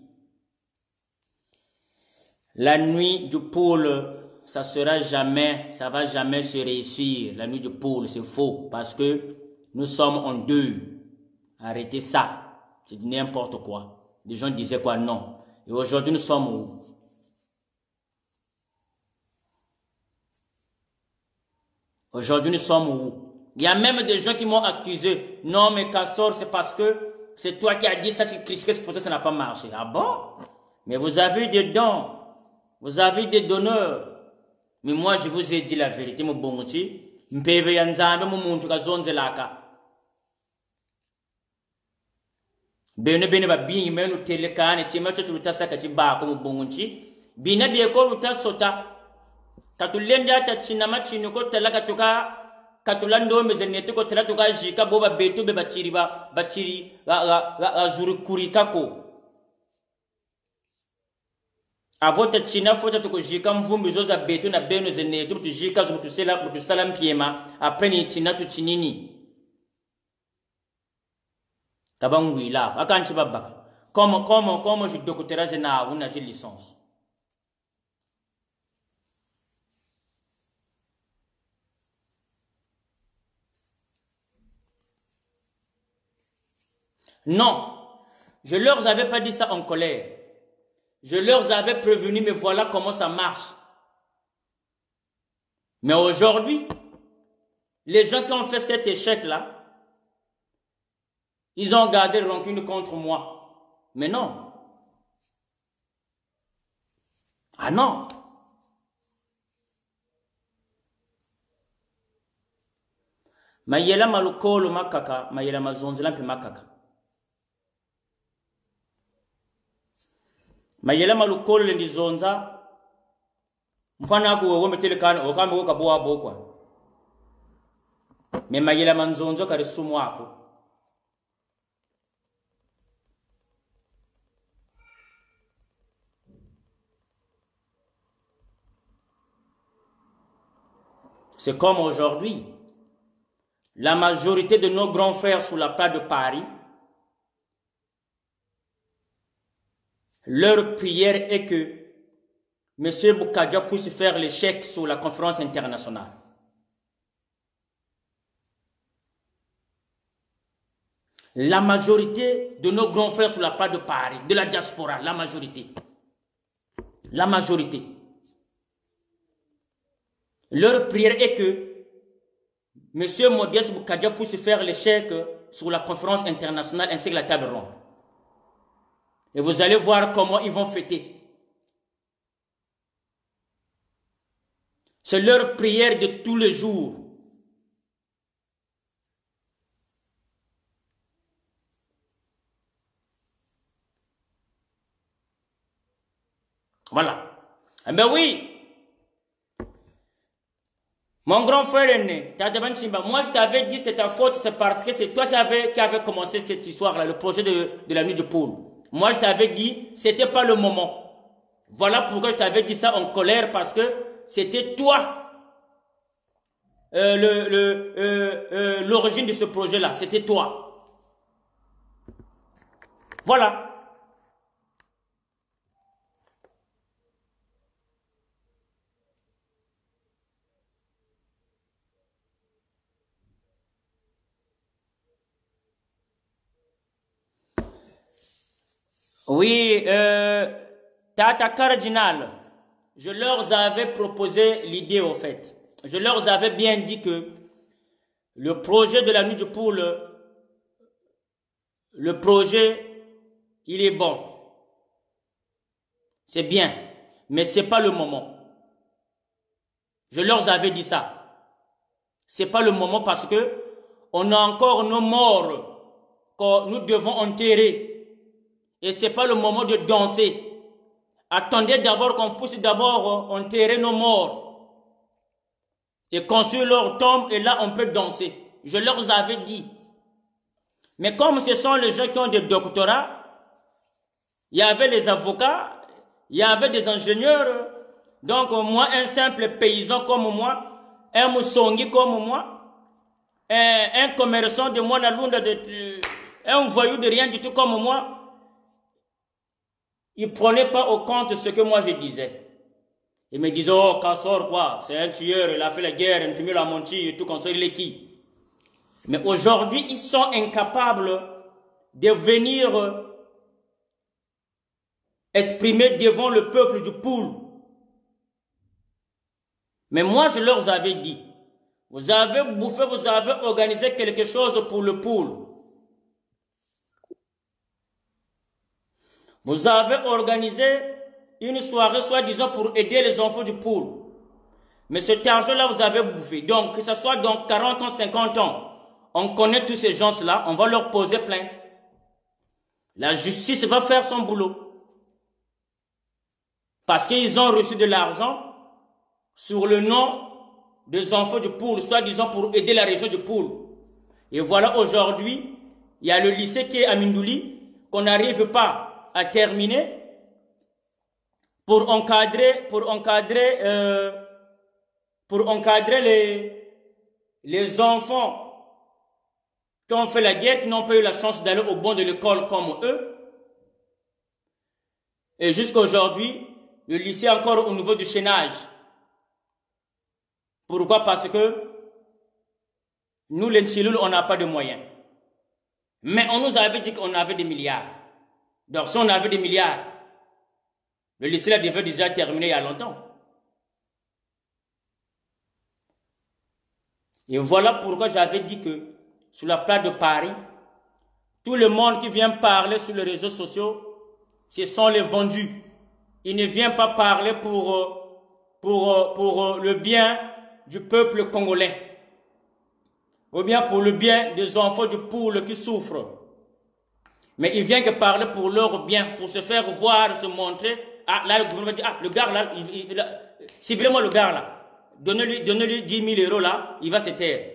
la nuit du pôle, ça va jamais se réussir. La nuit du pôle, c'est faux. Parce que nous sommes en deux. Arrêtez ça. C'est n'importe quoi. Les gens disaient quoi? Non. Et aujourd'hui, nous sommes où? Aujourd'hui, nous sommes où? Il y a même des gens qui m'ont accusé. Non, mais Castor, c'est parce que c'est toi qui as dit ça, tu critiques, c'est pour ça que ça n'a pas marché. Ah bon? Mais vous avez des dons. Vous avez des donneurs. Mais moi, je vous ai dit la vérité, mon bon outil. Mpeve yanzambe mumuntu kazonze laka. Bene ba binyi menu telekane chima chocho lutasa kachiba ko bon outil. Bina bieko lutasota. Katulenda ta chinama chinu ko telaka tuka katulando mezenete ko telaka tuka jika boba beto be bachiri azuri kurikako. Avota china fota tuko jika mvumbi zoza beto na beno zene tu jika zo tu salam piema après ni china tu chinini tabangui la akanchi babaka comment je doctorat na una j'ai licence. Non, je leur avais pas dit ça en colère. Je leur avais prévenu, mais voilà comment ça marche. Mais aujourd'hui, les gens qui ont fait cet échec-là, ils ont gardé rancune contre moi. Mais non. Ah non. Mayela malukolo makaka, mayela mazonzela mpe makaka. mayela malukolo ndi zonza mfana ku wo metele kan o kama ka boa bokwa me mayela manzonzo kare sumu wako. C'est comme aujourd'hui, la majorité de nos grands frères sur la place de Paris, leur prière est que M. Boukadia puisse faire l'échec sur la conférence internationale. La majorité de nos grands frères sur la place de Paris, de la diaspora, la majorité. La majorité. Leur prière est que M. Modeste Boukadia puisse faire l'échec sur la conférence internationale ainsi que la table ronde. Et vous allez voir comment ils vont fêter. C'est leur prière de tous les jours. Voilà. Eh bien oui. Mon grand frère aîné, moi je t'avais dit c'est ta faute, c'est parce que c'est toi qui avais commencé cette histoire-là, le projet de la nuit de poule. Moi je t'avais dit, c'était pas le moment. Voilà pourquoi je t'avais dit ça en colère, parce que c'était toi l'origine de ce projet-là, c'était toi. Voilà. Oui, Tata Cardinal, je leur avais proposé l'idée au fait. Je leur avais bien dit que le projet de la nuit du poule, le projet, il est bon. C'est bien, mais c'est pas le moment. Je leur avais dit ça. C'est pas le moment parce que on a encore nos morts que nous devons enterrer. Et c'est pas le moment de danser. Attendez d'abord qu'on puisse d'abord enterrer nos morts. Et construire leur tombe et là on peut danser. Je leur avais dit. Mais comme ce sont les gens qui ont des doctorats, il y avait les avocats, il y avait des ingénieurs. Donc moi, un simple paysan comme moi, un moussongi comme moi, un commerçant de moi, un voyou de rien du tout comme moi, il ne prenait pas au compte ce que moi je disais. Il me disait, oh, Kassor, quoi, c'est un tueur, il a fait la guerre, il a mis la montie, tout comme ça, il est qui? Mais aujourd'hui, ils sont incapables de venir exprimer devant le peuple du poule. Mais moi, je leur avais dit, vous avez bouffé, vous avez organisé quelque chose pour le poule. Vous avez organisé une soirée, soi-disant, pour aider les enfants du poule. Mais cet argent-là, vous avez bouffé. Donc, que ce soit dans 40 ans, 50 ans, on connaît tous ces gens-là, on va leur poser plainte. La justice va faire son boulot. Parce qu'ils ont reçu de l'argent sur le nom des enfants du poule, soi-disant pour aider la région du poule. Et voilà, aujourd'hui, il y a le lycée qui est à Mindouli, qu'on n'arrive pas à terminer pour encadrer les enfants qui ont fait la guerre, qui n'ont pas eu la chance d'aller au banc de l'école comme eux. Et jusqu'à aujourd'hui, le lycée est encore au niveau du chaînage. Pourquoi? Parce que nous, les Tchiloul, on n'a pas de moyens. Mais on nous avait dit qu'on avait des milliards. Donc, si on avait des milliards, le lycée là devait déjà terminer il y a longtemps. Et voilà pourquoi j'avais dit que, sur la place de Paris, tout le monde qui vient parler sur les réseaux sociaux, ce sont les vendus. Ils ne viennent pas parler pour le bien du peuple congolais. Ou bien pour le bien des enfants du poule qui souffrent. Mais ils viennent que parler pour leur bien, pour se faire voir, se montrer. Ah, là, le gouvernement dit, ah, le gars là, ciblez-moi le gars là. Donnez-lui 10 000 euros là, il va se taire.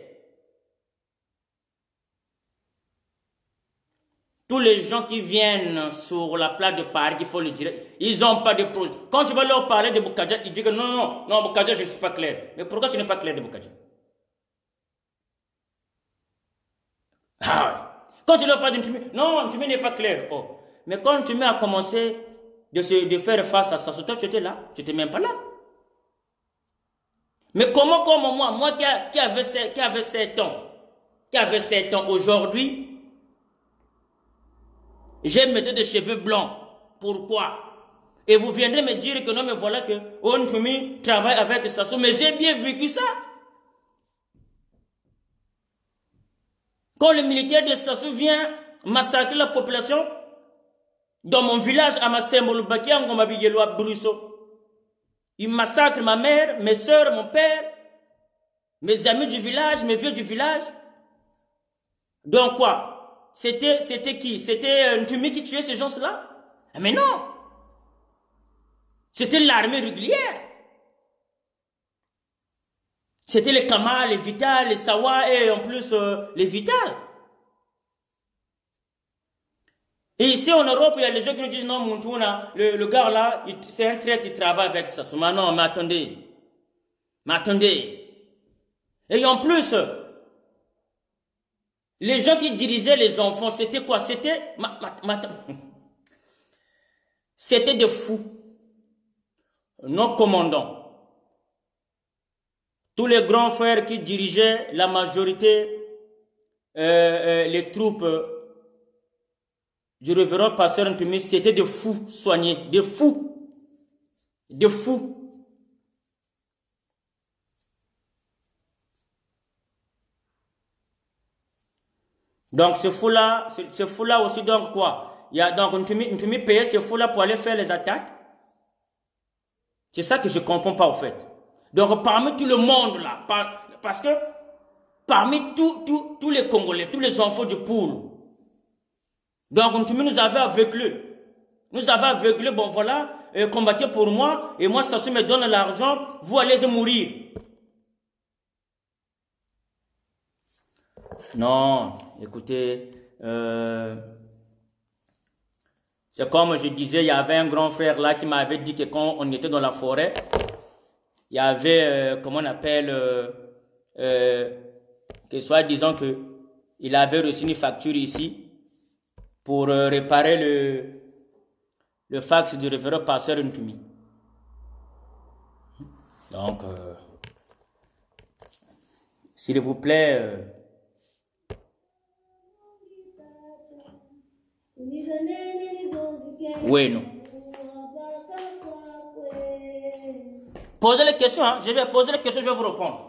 Tous les gens qui viennent sur la place de Paris, il faut le dire, ils n'ont pas de projet. Quand tu vas leur parler de Bokadja, ils disent que non, Bokadja, je ne suis pas clair. Mais pourquoi tu n'es pas clair de Bokadja? Ah ouais. Quand tu leur parles d'une Ntumi, non, Ntumi n'est pas clair. Oh. Mais quand Ntumi a commencé de faire face à ça, toi tu étais là, tu n'étais même pas là. Mais comment, comme moi qui avait 7 ans, aujourd'hui, j'ai mis des cheveux blancs. Pourquoi? Et vous viendrez me dire que non, mais voilà que Ntumi travaille avec Sassou, mais j'ai bien vécu ça. Quand le militaire de Sassou vient massacrer la population, dans mon village, à Massembolubaki, en Gomabigelo, à Brusso, il massacre ma mère, mes soeurs, mon père, mes amis du village, mes vieux du village. Donc quoi? C'était qui? C'était Ntumi qui tuait ces gens-là? Mais non! C'était l'armée régulière. C'était les Kamal, les Vital, les Sawa et en plus les Vital. Et ici en Europe, il y a les gens qui nous disent non, Moutouna, le gars là, c'est un traître, il travaille avec ça. Mais non, mais attendez. Mais attendez. Et en plus, les gens qui dirigeaient les enfants, c'était quoi? C'était c'était des fous. Nos commandants. Tous les grands frères qui dirigeaient la majorité, les troupes du révérend pasteur Ntumi, c'était des fous soignés, des fous. Des fous. Donc ce fou-là aussi, donc quoi? Il y a donc Ntumi payait ce fou-là pour aller faire les attaques. C'est ça que je ne comprends pas au fait. Donc parmi tout le monde là, parce que parmi tous les Congolais, tous les enfants du poule, donc Ntumi nous avait aveuglés. Nous avait aveuglés, bon voilà, combattez pour moi, et moi Sassou me donne l'argent, vous allez mourir. Non, écoutez, c'est comme je disais, il y avait un grand frère là qui m'avait dit que quand on était dans la forêt, il y avait, comment on appelle, que soit disant que il avait reçu une facture ici pour réparer le fax du révérend pasteur Ntumi. Donc, s'il vous plaît, oui, non. Posez les questions, hein. Je vais poser les questions, je vais vous répondre.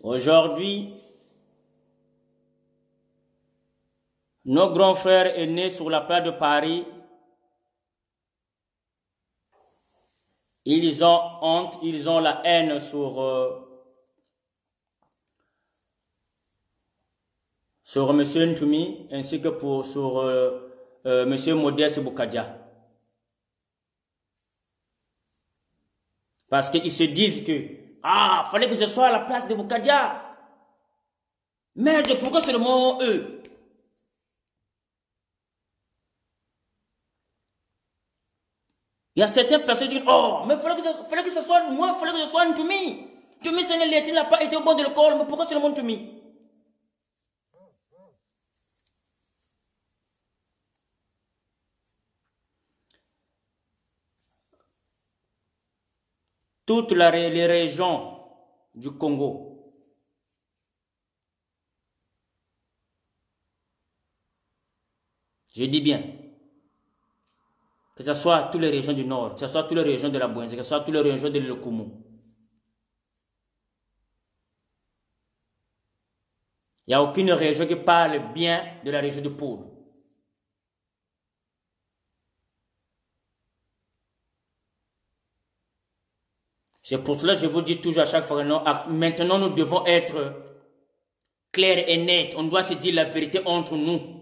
Aujourd'hui, nos grands frères aînés sur la place de Paris, ils ont honte, ils ont la haine sur M. Ntumi, ainsi que sur Monsieur Modeste Boukadia. Parce qu'ils se disent que, ah, fallait que ce soit à la place de Boukadia. Merde, pourquoi seulement eux? Il y a certaines personnes qui disent, oh, mais fallait que ce soit moi, fallait que ce soit Ntoumi. Ntoumi, il n'a pas été au bon de l'école, mais pourquoi seulement Ntoumi? Toutes les régions du Congo, je dis bien, que ce soit toutes les régions du Nord, que ce soit toutes les régions de la Bouenze, que ce soit toutes les régions de l'Okoumou, il n'y a aucune région qui parle bien de la région de Poul. C'est pour cela que je vous dis toujours à chaque fois, non, maintenant nous devons être clairs et nets. On doit se dire la vérité entre nous.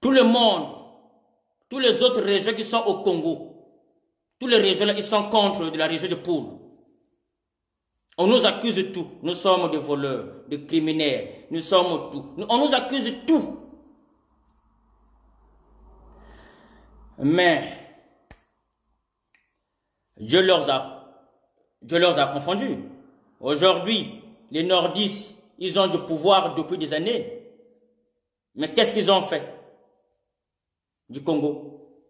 Tout le monde, toutes les autres régions qui sont au Congo, toutes les régions là, ils sont contre de la région de Poul. On nous accuse de tout. Nous sommes des voleurs, des criminels. Nous sommes tout. On nous accuse de tout. Mais Dieu leur a confondus. Aujourd'hui, les nordistes, ils ont du pouvoir depuis des années. Mais qu'est-ce qu'ils ont fait du Congo?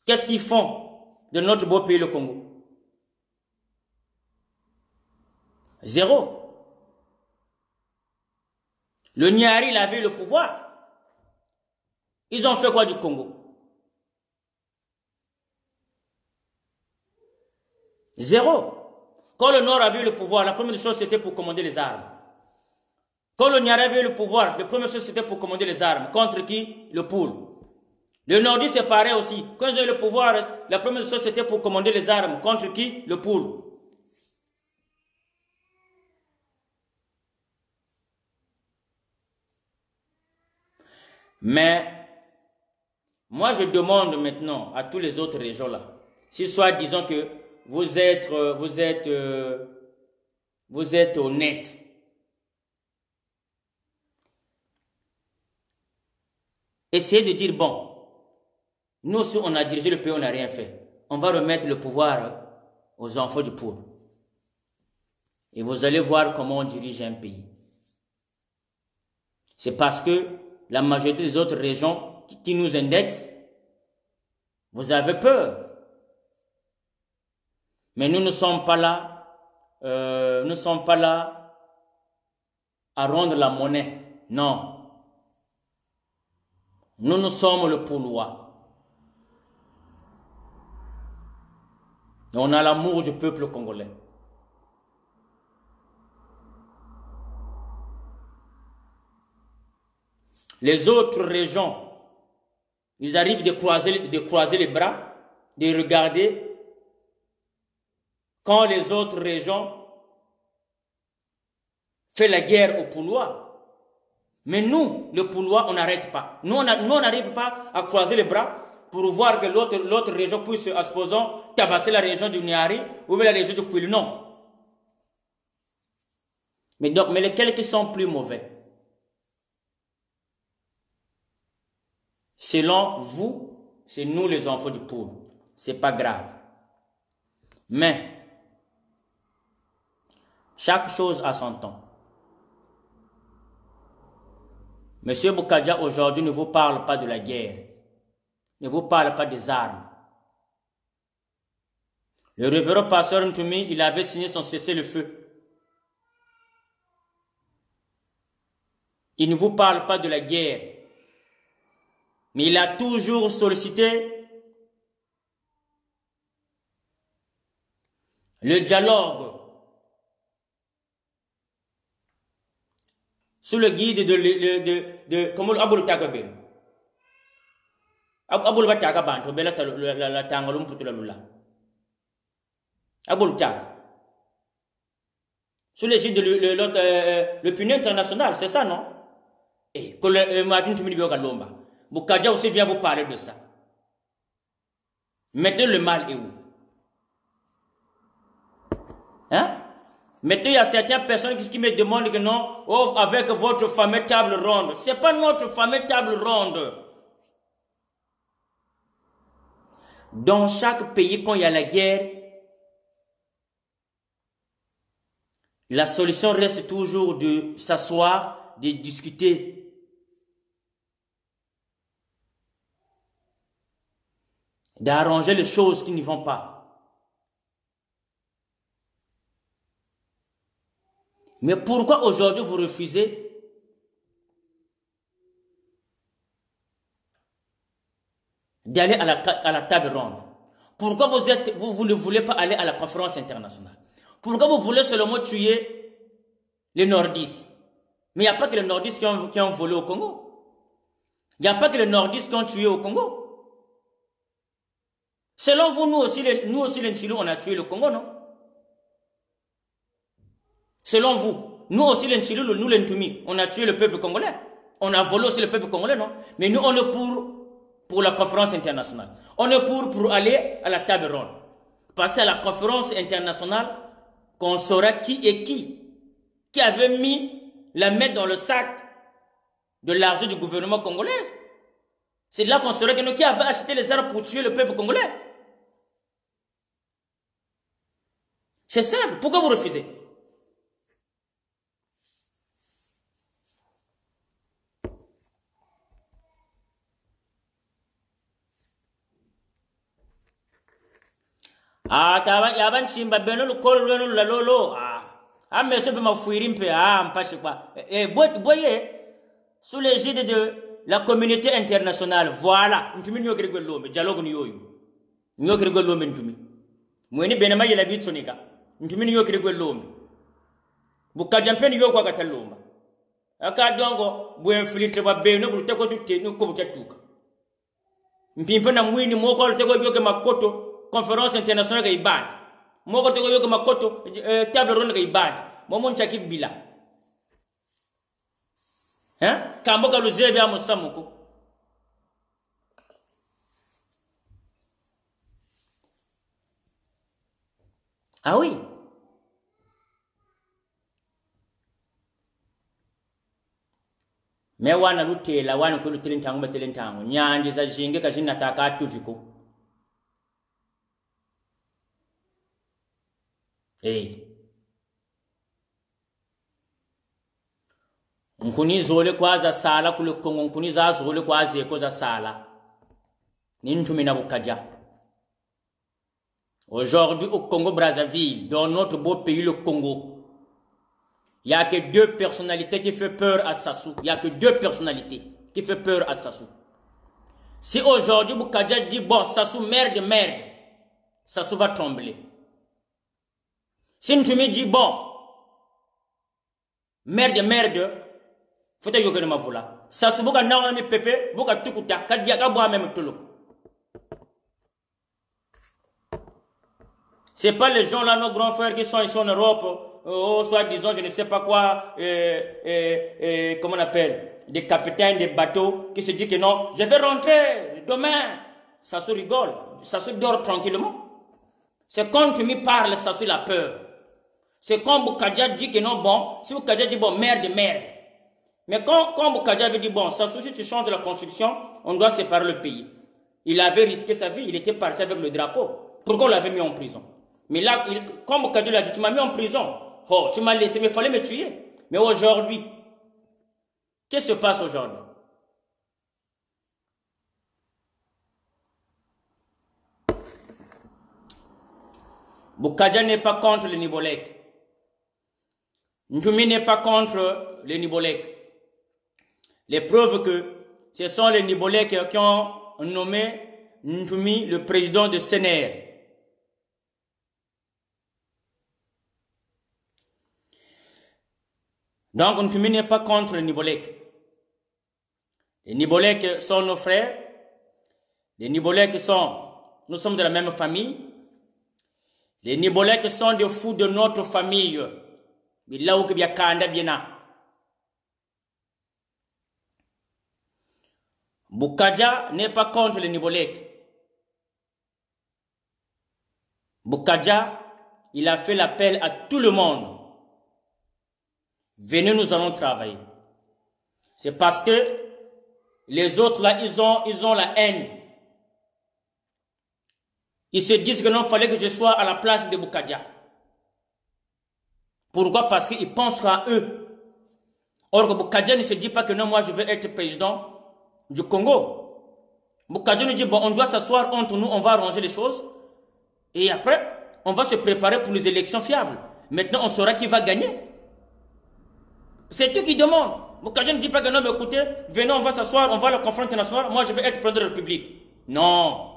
Qu'est-ce qu'ils font de notre beau pays, le Congo? Zéro. Le Niari, il avait le pouvoir. Ils ont fait quoi du Congo? Zéro. Quand le Nord avait le pouvoir, la première chose c'était pour commander les armes. Quand le Niari avait le pouvoir, la première chose c'était pour commander les armes. Contre qui? Le Poul. Le Nordiste c'est pareil aussi. Quand ils ont eu le pouvoir, la première chose c'était pour commander les armes. Contre qui? Le Poul. Mais, moi je demande maintenant à tous les autres régions là, si soit disons que vous êtes honnête. Essayez de dire, bon, nous aussi on a dirigé le pays, on n'a rien fait. On va remettre le pouvoir aux enfants du Poul. Et vous allez voir comment on dirige un pays. C'est parce que la majorité des autres régions qui nous indexent, vous avez peur. Mais nous ne sommes pas là, à rendre la monnaie. Non. Nous sommes le Poulois. Et on a l'amour du peuple congolais. Les autres régions, ils arrivent de croiser les bras, de regarder quand les autres régions font la guerre aux Poulois. Mais nous, le Poulois, on n'arrête pas. Nous, on n'arrive pas à croiser les bras pour voir que l'autre région puisse, à supposons, tabasser la région du Niari ou bien la région du Kwilu. Non. Mais lesquels qui sont plus mauvais? Selon vous, c'est nous les enfants du Poul. C'est pas grave. Mais, chaque chose a son temps. Monsieur Boukadia aujourd'hui ne vous parle pas de la guerre. Ne vous parle pas des armes. Le révérend pasteur Ntoumi, il avait signé son cessez-le-feu. Il ne vous parle pas de la guerre. Mais il a toujours sollicité le dialogue sous le guide de comment Abou Tagabe. Abul bataka bantu bela la tangalum putula lula. Abul tak. Sous l'égide de le punier international, c'est ça, non? Et que le Madin Tumibio Galomba. Bukaja aussi vient vous parler de ça. Mettez le mal est où? Hein? Mettez, il y a certaines personnes qui me demandent que non, oh, avec votre fameuse table ronde. Ce n'est pas notre fameuse table ronde. Dans chaque pays, quand il y a la guerre, la solution reste toujours de s'asseoir, de discuter. D'arranger les choses qui ne vont pas. Mais pourquoi aujourd'hui vous refusez d'aller à la table ronde? Pourquoi vous ne voulez pas aller à la conférence internationale? Pourquoi vous voulez seulement tuer les nordistes? Mais il n'y a pas que les nordistes qui ont volé au Congo. Il n'y a pas que les nordistes qui ont tué au Congo. Selon vous, nous aussi les Nchilou, on a tué le Congo, non? Selon vous, nous aussi les Nchilou, nous les Ntumi, on a tué le peuple congolais. On a volé aussi le peuple congolais, non? Mais nous, on est pour la conférence internationale. On est pour aller à la table ronde. Passer à la conférence internationale, qu'on saura qui est qui avait mis la main dans le sac de l'argent du gouvernement congolais. C'est là qu'on saurait que nous qui avait acheté les armes pour tuer le peuple congolais. C'est simple. Pourquoi vous refusez? Ah, yaban chimba beno lo kol beno la lolo. Ah, mais ce peut m'affouir un peu. Ah, m'passe quoi. Voyez, sous l'égide de la communauté internationale, voilà. Ntumi nyo kiri gwelo me dialogue ni yoyu. Nyo kiri gwelo me ntumi. Mweni benema yela bitsonika. Ntumi nyo kiri gwelo me. Bukajampeni yo kwa katalomba. Aka dongo bu infiltre ba beno bu teko tutte no ko butetuka. Mpimpa na mwini moko lo teko yoke makoto. Conférence internationale ga ibani moko tego yoke makoto table ronde ga ibani momo nchaki bila hein kamboka luzebi amusamuko. Ah oui, me wana lutela wana ko lutelentango batelentango nyanje za jinge kajina taka tuviko. Hey. Nkuni zole kwaza sala kule Kongo, nkuni za zole kwaza eko za sala. Ni ntumi na bukaja. Aujourd'hui au Congo-Brazzaville, dans notre beau pays le Congo, il n'y a que deux personnalités qui font peur à Sassou. Il n'y a que deux personnalités qui font peur à Sassou. Si aujourd'hui Bukaja dit bon, Sassou merde, Sassou va trembler. Si tu me dis bon, merde, faut que tu me voula. Ça se bouge dans le pépé, bouge tout couta, kadiaka bois même tout le. C'est pas les gens là, nos grands frères qui sont ici en Europe, soit disons, je ne sais pas quoi, comment on appelle, des capitaines des bateaux qui se disent que non, je vais rentrer demain. Ça se rigole, ça se dort tranquillement. C'est quand tu me parles, ça se la peur. C'est quand Bukaja dit que non, bon, si Bukaja dit bon, merde. Mais quand Bukaja avait dit bon, ça si tu changes la construction, on doit séparer le pays. Il avait risqué sa vie, il était parti avec le drapeau. Pourquoi on l'avait mis en prison? Mais là, quand Bukaja l'a dit, tu m'as mis en prison. Oh, tu m'as laissé, mais il fallait me tuer. Mais aujourd'hui, qu'est-ce qui se passe aujourd'hui? Bukaja n'est pas contre le Nibolek. Ntumi n'est pas contre les Nibolek. Les preuves que ce sont les Nibolek qui ont nommé Ntumi le président de Sénère. Donc Ntumi n'est pas contre les Nibolek. Les Nibolek sont nos frères. Les Nibolèques nous sommes de la même famille. Les Nibolèques sont des fous de notre famille. Boukaja n'est pas contre les Nibolèques. Boukaja, il a fait l'appel à tout le monde. Venez, nous allons travailler. C'est parce que les autres là, ils ont la haine. Ils se disent que non, il fallait que je sois à la place de Boukaja. Pourquoi? Parce qu'ils pensent à eux. Or que Boukaja ne se dit pas que non, moi je veux être président du Congo. Boukaja nous dit, bon, on doit s'asseoir entre nous, on va arranger les choses. Et après, on va se préparer pour les élections fiables. Maintenant, on saura qui va gagner. C'est eux qui demandent. Boukaja ne dit pas que non, mais écoutez, venez, on va s'asseoir, on va à la conférence internationale, moi je veux être président de la République. Non.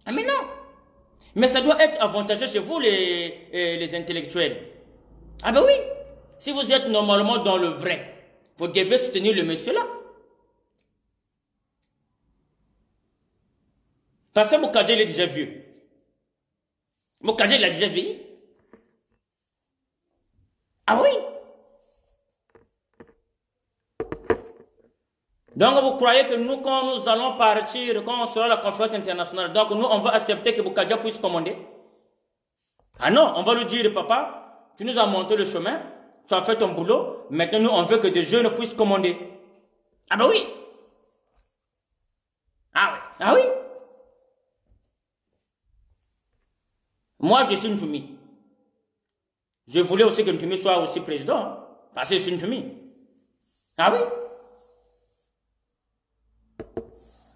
Ah mais non. Mais ça doit être avantageux chez vous les intellectuels. Ah ben oui. Si vous êtes normalement dans le vrai, vous devez soutenir le monsieur là. Parce que Boukaja il est déjà vieux. Boukaja il a déjà vieilli. Ah oui. Donc vous croyez que nous, quand nous allons partir, quand on sera à la conférence internationale, donc nous, on va accepter que Boukaja puisse commander? Ah non, on va lui dire, papa, tu nous as montré le chemin, tu as fait ton boulot, maintenant nous, on veut que des jeunes puissent commander. Ah ben oui. Ah oui. Ah oui. Moi, je suis une Ntumi. Je voulais aussi que Ntumi soit aussi président, hein, parce que je suis une Ntumi. Ah oui.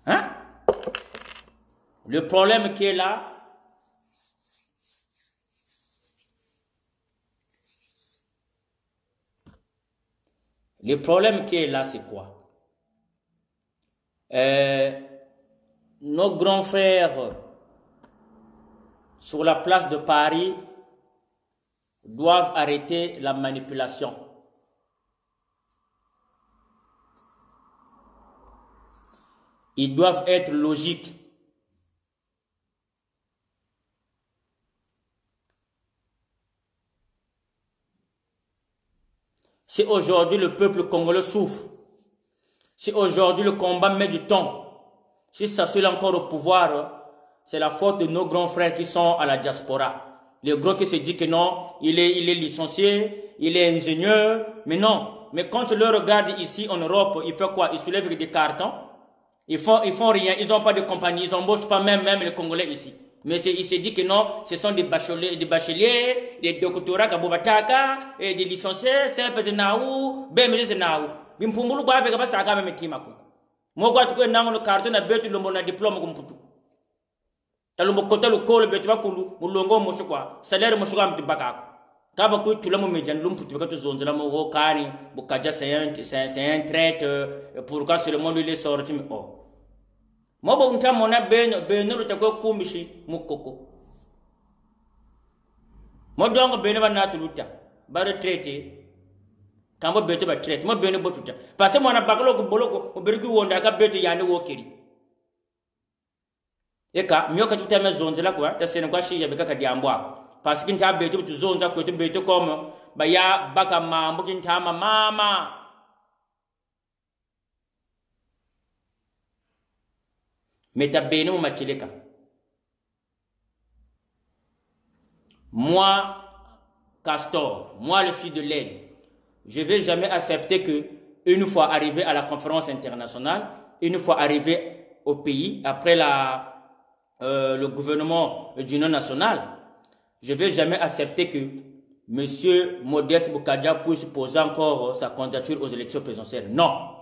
Hein? Le problème qui est là, c'est quoi? Nos grands frères sur la place de Paris doivent arrêter la manipulation. Ils doivent être logiques. Si aujourd'hui le peuple congolais souffre, si aujourd'hui le combat met du temps, si ça se encore au pouvoir, c'est la faute de nos grands frères qui sont à la diaspora. Les gros qui se disent que non, il est licencié, il est ingénieur, mais non. Mais quand tu le regardes ici en Europe, il fait quoi? Il soulève avec des cartons. Ils font rien, ils n'ont pas de compagnie, ils n'embauchent pas même les Congolais ici. Mais il se dit que non, ce sont des bacheliers, des doctorats Kabobataka, et des licenciés, c'est un peu de naou, ben mais c'est naou. Bimpungulu kwa beka basa kama mekimaku. Mogwa tukwe nango no carton na betu lombo na diplôme kumputu. Talumbo kota lu kolo betu bakulu, mulongo mosho kwa, salaire mosho kwa mtibakako. Kaba ku tula mo mejan lumputu beka to zonzela mo go kani, Boukaja c'est un traître, pourquoi seulement lui il est sorti mais oh. Moi, bon, quand on a ben, le tago kumishi, mukoko. Moi, donc, ben, va n'a tout ba retraité. Quand on bête, va traiter. Moi, ben, botuta. Parce que moi, on a bakalo, boloko, au bergu, on a bête, yane, wokeri. Eka, mieux que tout à maison, de la quoi, t'as c'est une quoi, si y'avait qu'à diambois. Parce qu'il t'a bête, tu zones à côté, bête comme, baya, bakama, boukin tama, mama. Mais t'as béni mon machileka. Moi, Castor, moi le fils de l'aide, je ne vais jamais accepter que, une fois arrivé à la conférence internationale, une fois arrivé au pays, après le gouvernement d'union nationale, je ne vais jamais accepter que M. Modeste Boukaja puisse poser encore sa candidature aux élections présidentielles. Non.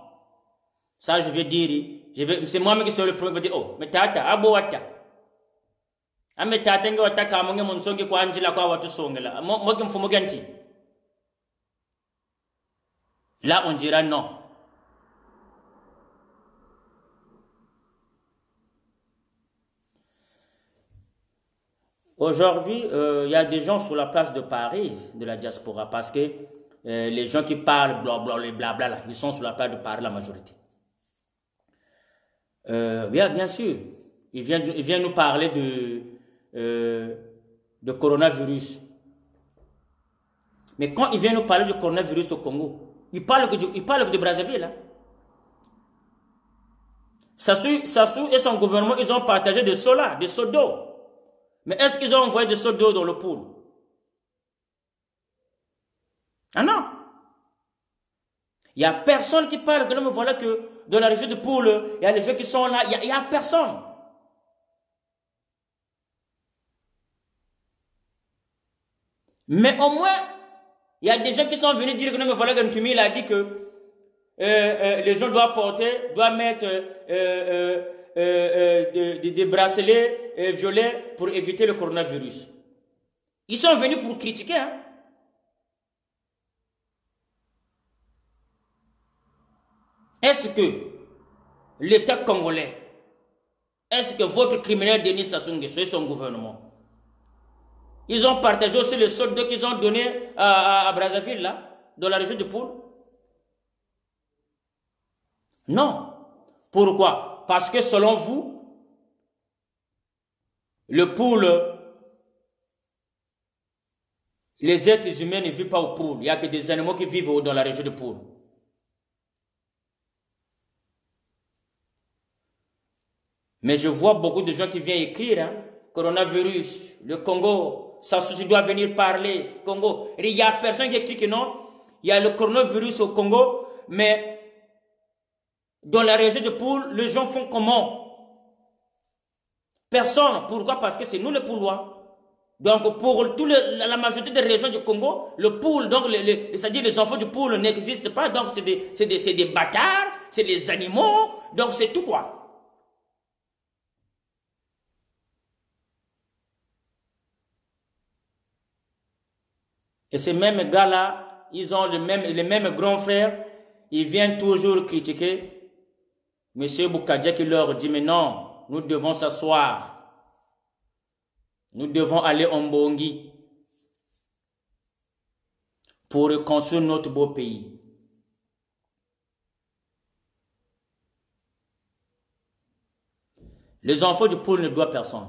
Ça, je vais dire, c'est moi qui suis le premier qui va dire, oh, mais tata, abo wata. Ah, mais tata, nga wata kamonge monsongi kwa anjila kwa watu songela. Moi qui me fumo ganti. Là, on dira non. Aujourd'hui, il y a des gens sur la place de Paris, de la diaspora, parce que les gens qui parlent blablabla, ils sont sur la place de Paris, la majorité. Bien sûr. Il vient nous parler de coronavirus. Mais quand il vient nous parler du coronavirus au Congo, il parle que de Brazzaville. Hein. Sassou et son gouvernement, ils ont partagé des seaux là, des seaux d'eau. Mais est-ce qu'ils ont envoyé des seaux d'eau dans le pool? Ah non. Il n'y a personne qui parle. Mais voilà que dans la région de Poule, il y a les gens qui sont là. Il n'y a personne. Mais au moins, il y a des gens qui sont venus dire que non, mais voilà que Ntumi, il a dit que les gens doivent mettre des bracelets violets pour éviter le coronavirus. Ils sont venus pour critiquer. Hein. Est-ce que l'État congolais, est-ce que votre criminel Denis Sassou Nguesso et son gouvernement, ils ont partagé aussi les soldats qu'ils ont donnés à Brazzaville, là, dans la région de Poule? Non. Pourquoi? Parce que selon vous, le Poule, les êtres humains ne vivent pas au Poule. Il n'y a que des animaux qui vivent dans la région de Poule. Mais je vois beaucoup de gens qui viennent écrire, hein, coronavirus, le Congo, Sassou doit venir parler, Congo. Il n'y a personne qui écrit que non, il y a le coronavirus au Congo, mais dans la région de Poule, les gens font comment? Personne. Pourquoi? Parce que c'est nous les Poulois. Donc pour la majorité des régions du Congo, le Poule, donc c'est-à-dire les enfants du Poule n'existent pas, donc c'est des bâtards, c'est des animaux, donc c'est tout quoi. Et ces mêmes gars-là, ils ont les mêmes grands frères, ils viennent toujours critiquer M. Boukadia qui leur dit, mais non, nous devons s'asseoir. Nous devons aller en Mbongi pour reconstruire notre beau pays. Les enfants du Poule ne doivent personne.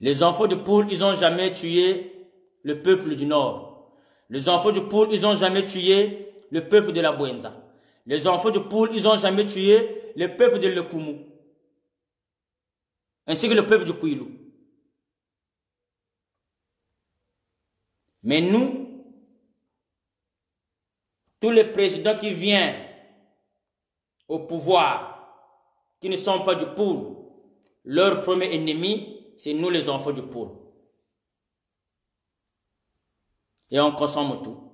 Les enfants de Poule, ils n'ont jamais tué le peuple du Nord. Les enfants de Poule, ils n'ont jamais tué le peuple de la Bouenza. Les enfants de Poule, ils n'ont jamais tué le peuple de Lekumu. Ainsi que le peuple du Kouilou. Mais nous, tous les présidents qui viennent au pouvoir, qui ne sont pas du Poule, leur premier ennemi, c'est nous les enfants du Poule. Et on consomme tout.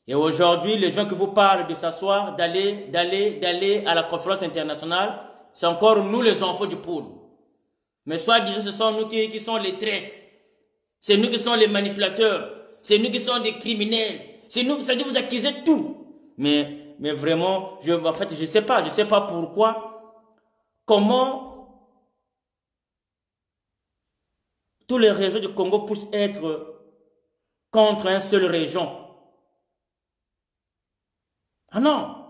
Et aujourd'hui, les gens qui vous parlent de s'asseoir, d'aller à la conférence internationale, c'est encore nous les enfants du Poule. Mais soit disant ce sont nous qui sont les traîtres. C'est nous qui sommes les manipulateurs. C'est nous qui sommes des criminels. C'est nous, ça dit vous accusez tout. Mais vraiment, en fait, je sais pas pourquoi, comment tous les régions du Congo puissent être contre une seule région. Ah non.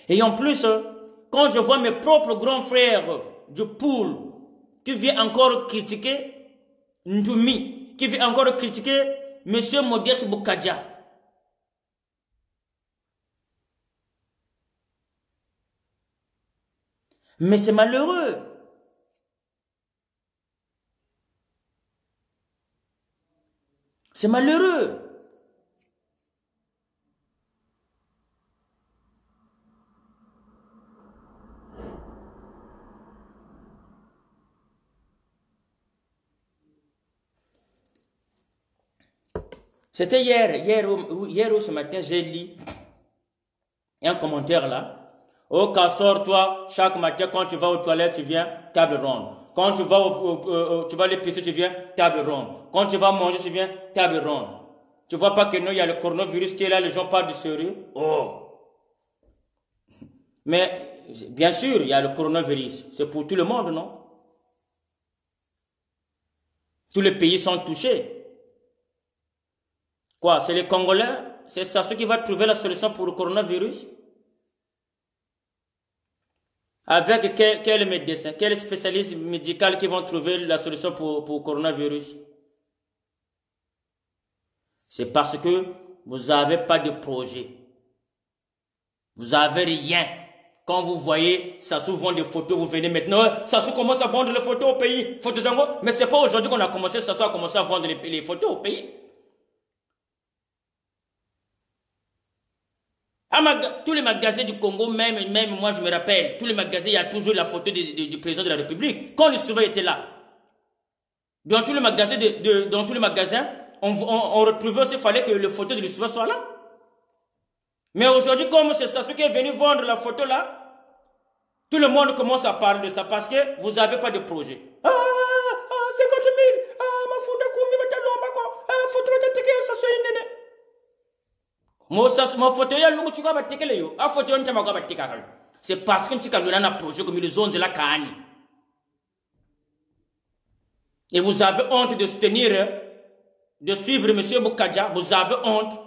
Et en plus, quand je vois mes propres grands frères du Poule qui viennent encore critiquer Ndoumi, qui vient encore critiquer M. Modeste Boukadia. Mais c'est malheureux. C'est malheureux. C'était hier ou ce matin, j'ai lu un commentaire là. Oh, sors-toi, chaque matin, quand tu vas aux toilettes, tu viens, table ronde. Quand tu vas tu vas à l'épicerie, tu viens, table ronde. Quand tu vas manger, tu viens, table ronde. Tu vois pas que non, il y a le coronavirus qui est là, les gens parlent du sérieux. Oh! Mais, bien sûr, il y a le coronavirus. C'est pour tout le monde, non? Tous les pays sont touchés. Quoi? C'est les Congolais c'est ça ce qui va trouver la solution pour le coronavirus. Avec quel médecin, quel spécialiste médical qui vont trouver la solution pour le coronavirus? C'est parce que vous n'avez pas de projet. Vous n'avez rien. Quand vous voyez Sassou vendre des photos, vous venez maintenant, Sassou commence à vendre les photos au pays. Mais c'est pas aujourd'hui qu'on a commencé, Sassou a commencé à vendre les photos au pays. Tous les magasins du Congo, même moi je me rappelle, tous les magasins, il y a toujours la photo du président de la République. Quand le souverain était là, dans tous les magasins, on retrouvait aussi, il fallait que le photo de souverain soit là. Mais aujourd'hui, comme c'est Sassou qui est venu vendre la photo là, tout le monde commence à parler de ça parce que vous n'avez pas de projet. 50 000, ma photo photo Sassou nene. C'est parce que tu as un projet comme ils ont de la Kani. Et vous avez honte de soutenir, de suivre M. Boukadja, vous avez honte.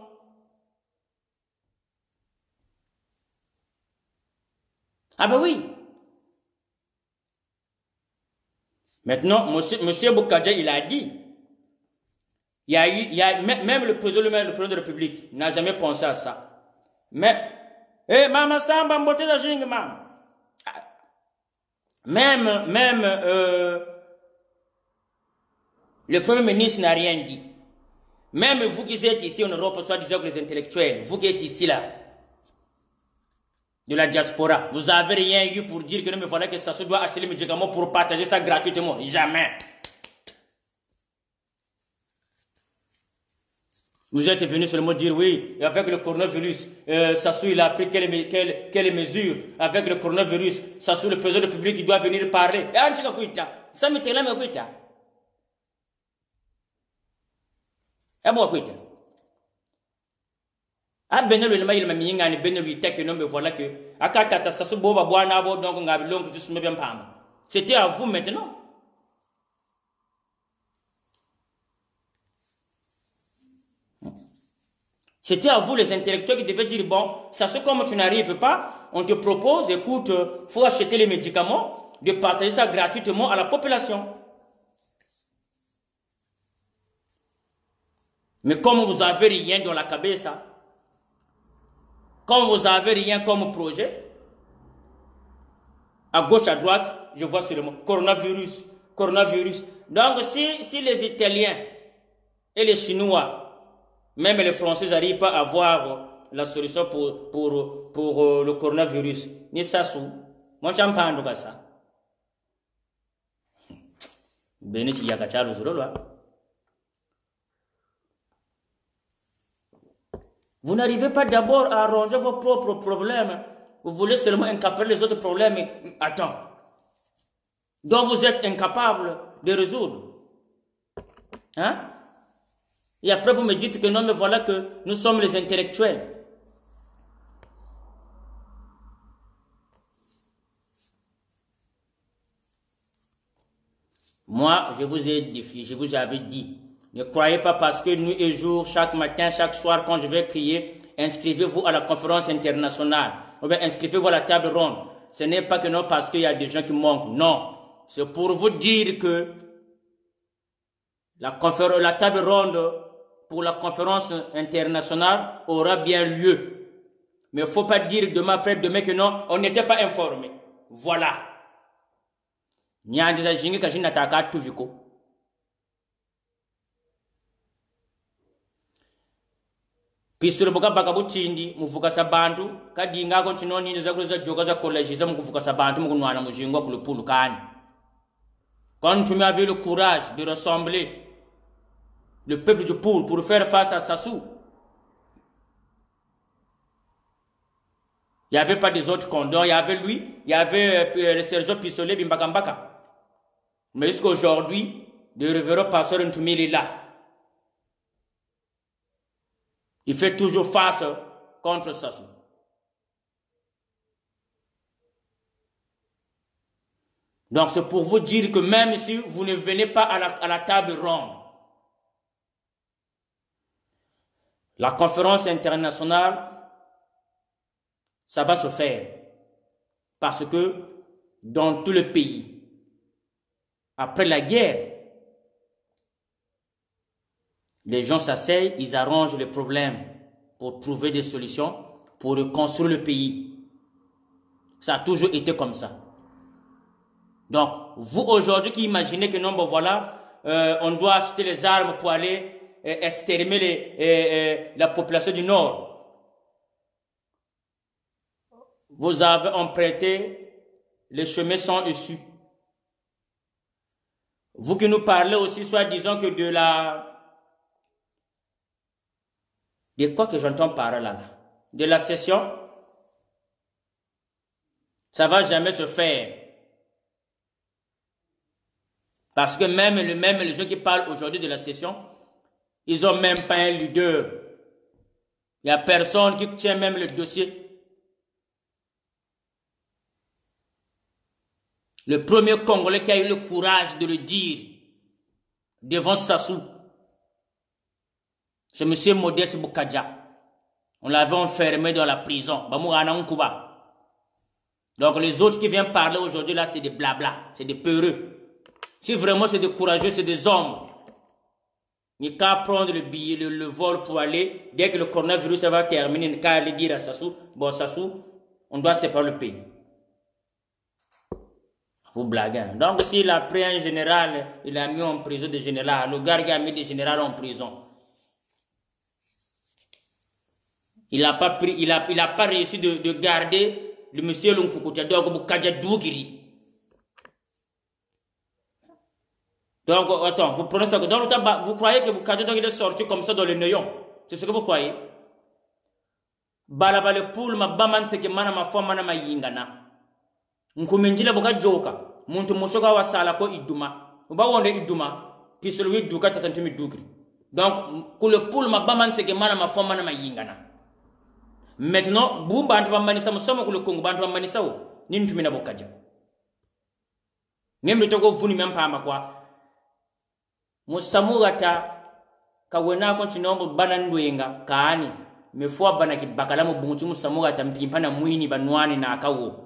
Ah ben oui. Maintenant, M. Boukadja, il a dit, même le président de la République n'a jamais pensé à ça. Mais, maman Samba, mbote da jingue, maman. Même, le Premier ministre n'a rien dit. Même vous qui êtes ici en Europe, soit disant que les intellectuels, vous qui êtes ici là, de la diaspora, vous n'avez rien eu pour dire que non, mais voilà que ça se doit acheter les médicaments pour partager ça gratuitement. Jamais. Vous êtes venu seulement dire oui, avec le coronavirus, Sassou il a pris quelles mesures avec le coronavirus. Sassou, le président de la République, il doit venir parler. Et Antika Kuita, ça me télé me Kuita. Et bon Kuita. Ah Benel le mail m'a mis un Benel lui tek non mais voilà que Akata Sassou Boba Boana Bo donc on a long que tu me bien pas. C'était à vous maintenant. C'était à vous les intellectuels qui devaient dire, bon, ça c'est comme tu n'arrives pas, on te propose, écoute, faut acheter les médicaments, de partager ça gratuitement à la population. Mais comme vous n'avez rien dans la cabeza, comme vous n'avez rien comme projet, à gauche, à droite, je vois seulement coronavirus, coronavirus. Donc si les Italiens et les Chinois, même les Français n'arrivent pas à avoir la solution pour le coronavirus. Ni Sassou. Moi, je n'ai pas ça. Vous n'arrivez pas d'abord à arranger vos propres problèmes. Vous voulez seulement incapables les autres problèmes. Attends. Donc vous êtes incapable de résoudre. Hein? Et après, vous me dites que non, mais voilà que nous sommes les intellectuels. Moi, je vous ai défié, je vous avais dit, ne croyez pas parce que nuit et jour, chaque matin, chaque soir, quand je vais prier, inscrivez-vous à la conférence internationale, ou bien inscrivez-vous à la table ronde. Ce n'est pas que non parce qu'il y a des gens qui manquent, non. C'est pour vous dire que la table ronde pour la conférence internationale aura bien lieu. Mais il ne faut pas dire demain après demain que non, on n'était pas informé. Voilà. Pisuru boka bakabu chindi muvuka sabantu kadinga ko chinoni za kuza joka za college za muvuka sabantu mukunwana mujingwa kulupulu kani. Quand tu m'avais le courage de rassembler le peuple du Poul pour faire face à Sassou. Il n'y avait pas des autres condors, il y avait lui, il y avait le Sergio Pistolet Bimbakambaka. Mais jusqu'aujourd'hui, le révérend pasteur Ntoumili est là. Il fait toujours face contre Sassou. Donc c'est pour vous dire que même si vous ne venez pas à la table ronde, La conférence internationale, ça va se faire. Parce que dans tout le pays, après la guerre, les gens s'asseyent, ils arrangent les problèmes pour trouver des solutions, pour reconstruire le pays. Ça a toujours été comme ça. Donc, vous aujourd'hui qui imaginez que non, bon voilà, on doit acheter les armes pour aller exterminer la population du Nord. Vous avez emprunté les chemins sans issue. Vous qui nous parlez aussi, soit disant que de la... De quoi que j'entends parler là? De la session? Ça va jamais se faire. Parce que même les gens qui parlent aujourd'hui de la session, ils n'ont même pas un leader. Il n'y a personne qui tient même le dossier. Le premier Congolais qui a eu le courage de le dire devant Sassou, c'est M. Modeste Boukadja. On l'avait enfermé dans la prison. Donc les autres qui viennent parler aujourd'hui là, c'est des blabla, c'est des peureux. Si vraiment c'est des courageux, c'est des hommes. Il n'y a qu'à prendre le billet, le vol pour aller. Dès que le coronavirus va terminer, il n'y a qu'à aller dire à Sassou, bon Sassou, on doit séparer le pays. Vous blaguez. Donc s'il a pris un général, il a mis en prison des généraux. Le gars qui a mis des généraux en prison. Il n'a pas pris, il a pas réussi de garder le monsieur Lunkoukoutia. Donc Boukadja Dougiri. Donc, attends, vous prenez ça. Dans le temps, vous croyez que Boukadja il est sorti comme ça dans le néon? C'est ce que vous croyez? Balaba le poule, ma baman se que mana ma femme mana ma yingana. Nkuminjila boka joka. Muntu mushoka wa sala ko iduma. Uba wonde iduma. Piselo wi duka tatantimi dugri. Donc, pour le poule, ma baman se que mana ma femme mana ma yingana. Maintenant, Boumba antuba manisa musoma pour le Congo, antuba manisa ou. Nintumina Boukadja. Même le Togo, vous n'y même pas ma quoi. Musamurata kawena konchinombo bananduenga kaani mefua bana kibakala mu bunchi musamurata mpimpana mwini banwani na akawo.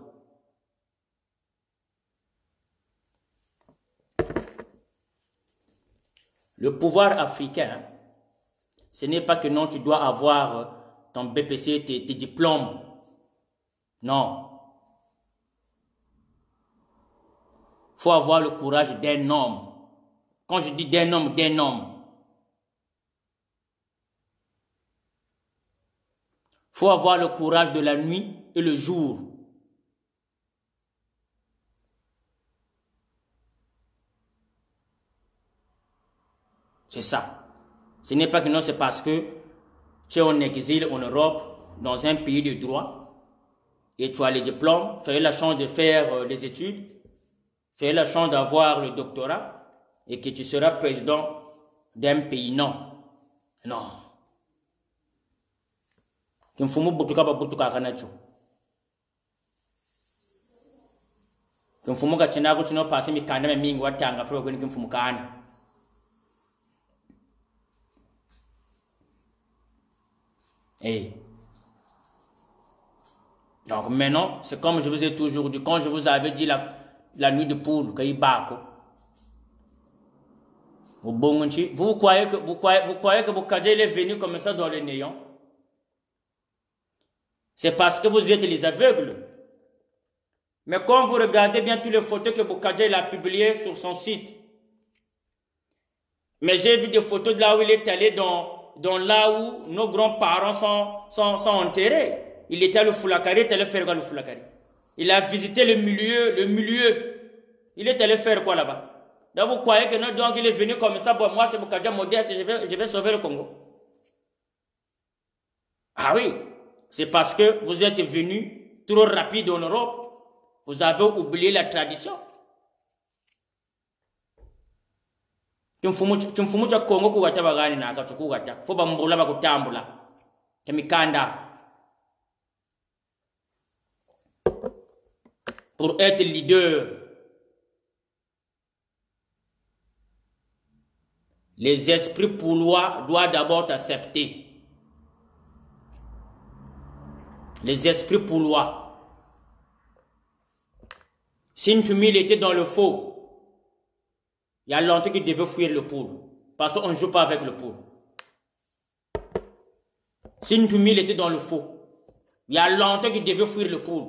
Le pouvoir africain, ce n'est pas que non tu dois avoir ton BPC, tes diplômes. Non. Faut avoir le courage d'un homme. Quand je dis d'un homme, d'un homme. Faut avoir le courage de la nuit et le jour. C'est ça. Ce n'est pas que non, c'est parce que tu es en exil en Europe, dans un pays de droit, et tu as les diplômes, tu as eu la chance de faire les études, tu as eu la chance d'avoir le doctorat, et que tu seras président d'un pays. Non. Non. Kimfumu butuka ba butuka kanacho. Kimfumu ka chinako chino pasi mikanda me mingi watanga pro kweni kimfumu kana. Eh. Donc maintenant, c'est comme je vous ai toujours dit, quand je vous avais dit la nuit de poule, Kaibako. Vous croyez que Boukadja est venu comme ça dans le néant? C'est parce que vous êtes les aveugles. Mais quand vous regardez bien toutes les photos que Boukadja a publiées sur son site, mais j'ai vu des photos de là où il est allé dans là où nos grands-parents sont enterrés. Il était à le Foulakari, il est allé faire quoi le Foulakari? Il a visité le milieu. Il est allé faire quoi là-bas? Donc vous croyez que non, donc il est venu comme ça, bon, moi c'est Boukadja Modeste, je vais sauver le Congo. Ah oui, c'est parce que vous êtes venu trop rapide en Europe, vous avez oublié la tradition. Tumfumu cha Congo kuwata bagani na akachukugata, fo bambula bakutambula, kemikanda. Pour être leader, les esprits poulois doivent d'abord t'accepter. Les esprits poulois. Si Ntumi il était dans le faux, il y a longtemps qu'il devait fuir le poule. Parce qu'on ne joue pas avec le poule. Si Ntumi il était dans le faux, il y a longtemps qu'il devait fuir le poule.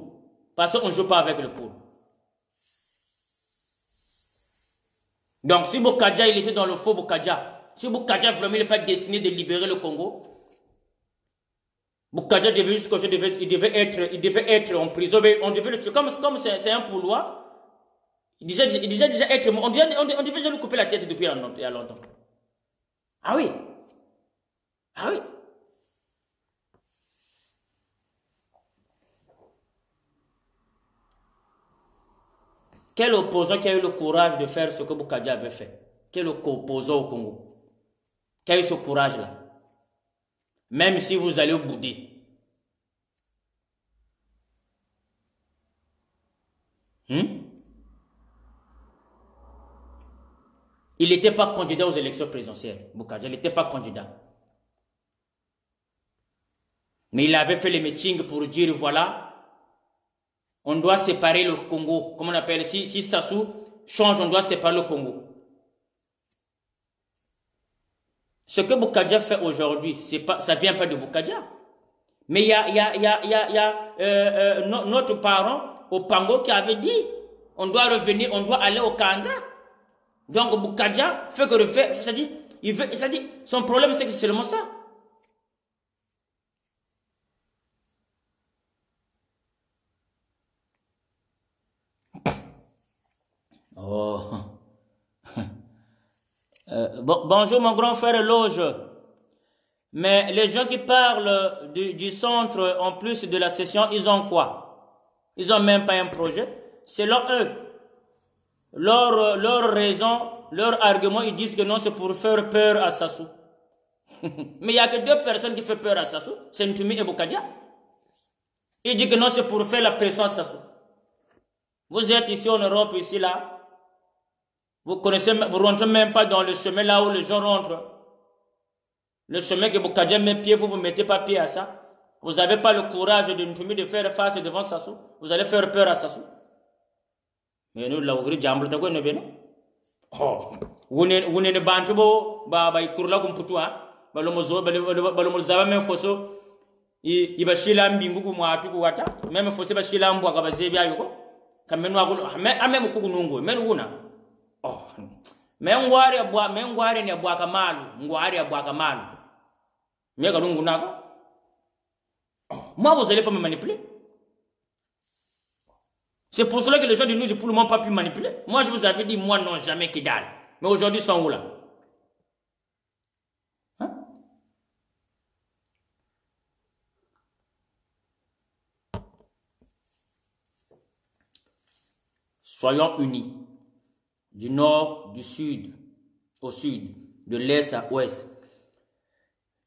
Parce qu'on ne joue pas avec le poule. Donc si Bokadja il était dans le faux Bokadja, si Bokadja vraiment il n'est pas destiné de libérer le Congo, Bokadja devait jusqu'au jour, il devait être en prison, mais on devait le tuer. Comme c'est un poulois, il devait déjà être mort. On devait déjà lui couper la tête depuis il y a longtemps. Ah oui. Ah oui. Quel opposant qui a eu le courage de faire ce que Bokadja avait fait? Quel opposant au Congo qui a eu ce courage-là? Même si vous allez bouder. Il n'était pas candidat aux élections présidentielles, Bokadja. Il n'était pas candidat. Mais il avait fait les meetings pour dire, voilà, on doit séparer le Congo. Comment on appelle? Si Sassou change, on doit séparer le Congo. Ce que Bokadja fait aujourd'hui, ça ne vient pas de Bokadja. Mais il y a notre parent au Pango qui avait dit, on doit revenir, on doit aller au Kanza. Donc Bokadja fait que c'est-à-dire, son problème c'est que c'est seulement ça. Oh. Bonjour mon grand frère Loge. Mais les gens qui parlent du centre en plus de la session, ils ont quoi? Ils n'ont même pas un projet. Selon eux, leur raison, leur argument, ils disent que non, c'est pour faire peur à Sassou. Mais il n'y a que deux personnes qui font peur à Sassou, c'est Ntumi et Bokadja. Ils disent que non, c'est pour faire la pression à Sassou. Vous êtes ici en Europe, ici, là. Vous rentrez même pas dans le chemin là où les gens rentrent. Le chemin que Bokadja met pied, vous ne mettez pas pied à ça. Vous n'avez pas le courage de Ntumi de faire face devant Sassou. Vous allez faire peur à Sassou. Mais nous, là, vous jambe le ne bien. Oh, vous ne bantu bo, ikurla kumputu ha. Balomo zaba même fosso. Iba shila mbingu kumwatu kuwata. Même fosso ba shila mbwa kabazebi ayuko. Kamenu agulu. Même kukunungu. Menu una. Oh. Mengwari ni abwa kamalu. Ngwari abwa kamalu. Mega lungu naka. Moi, vous allez pas me manipuler. C'est pour cela que les gens de nous du Poule m'ont pas pu manipuler. Moi, je vous avais dit, moi, non, jamais Kidal. Mais aujourd'hui, ils sont où là? Hein? Soyons unis. Du nord, du sud, au sud, de l'est à ouest.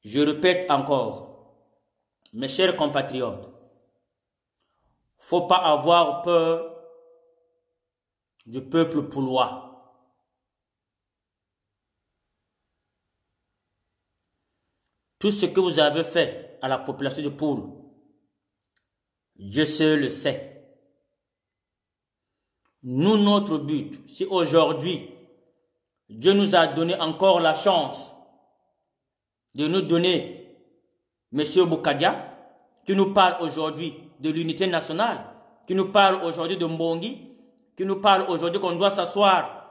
Je répète encore, mes chers compatriotes, faut pas avoir peur du peuple poulois. Tout ce que vous avez fait à la population de Poule, Dieu seul le sait. Nous, notre but, si aujourd'hui, Dieu nous a donné encore la chance de nous donner M. Bokadja, qui nous parle aujourd'hui de l'unité nationale, qui nous parle aujourd'hui de Mbongi, qui nous parle aujourd'hui qu'on doit s'asseoir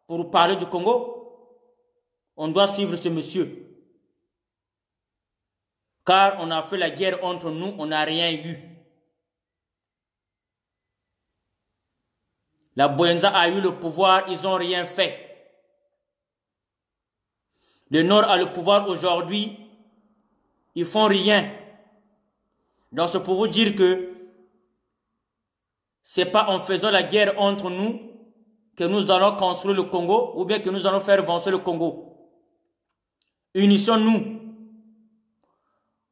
pour parler du Congo, on doit suivre ce monsieur. Car on a fait la guerre entre nous, on n'a rien eu. La Boyenza a eu le pouvoir, ils n'ont rien fait. Le Nord a le pouvoir aujourd'hui, ils font rien. Donc c'est pour vous dire que c'est pas en faisant la guerre entre nous que nous allons construire le Congo ou bien que nous allons faire avancer le Congo. Unissons-nous.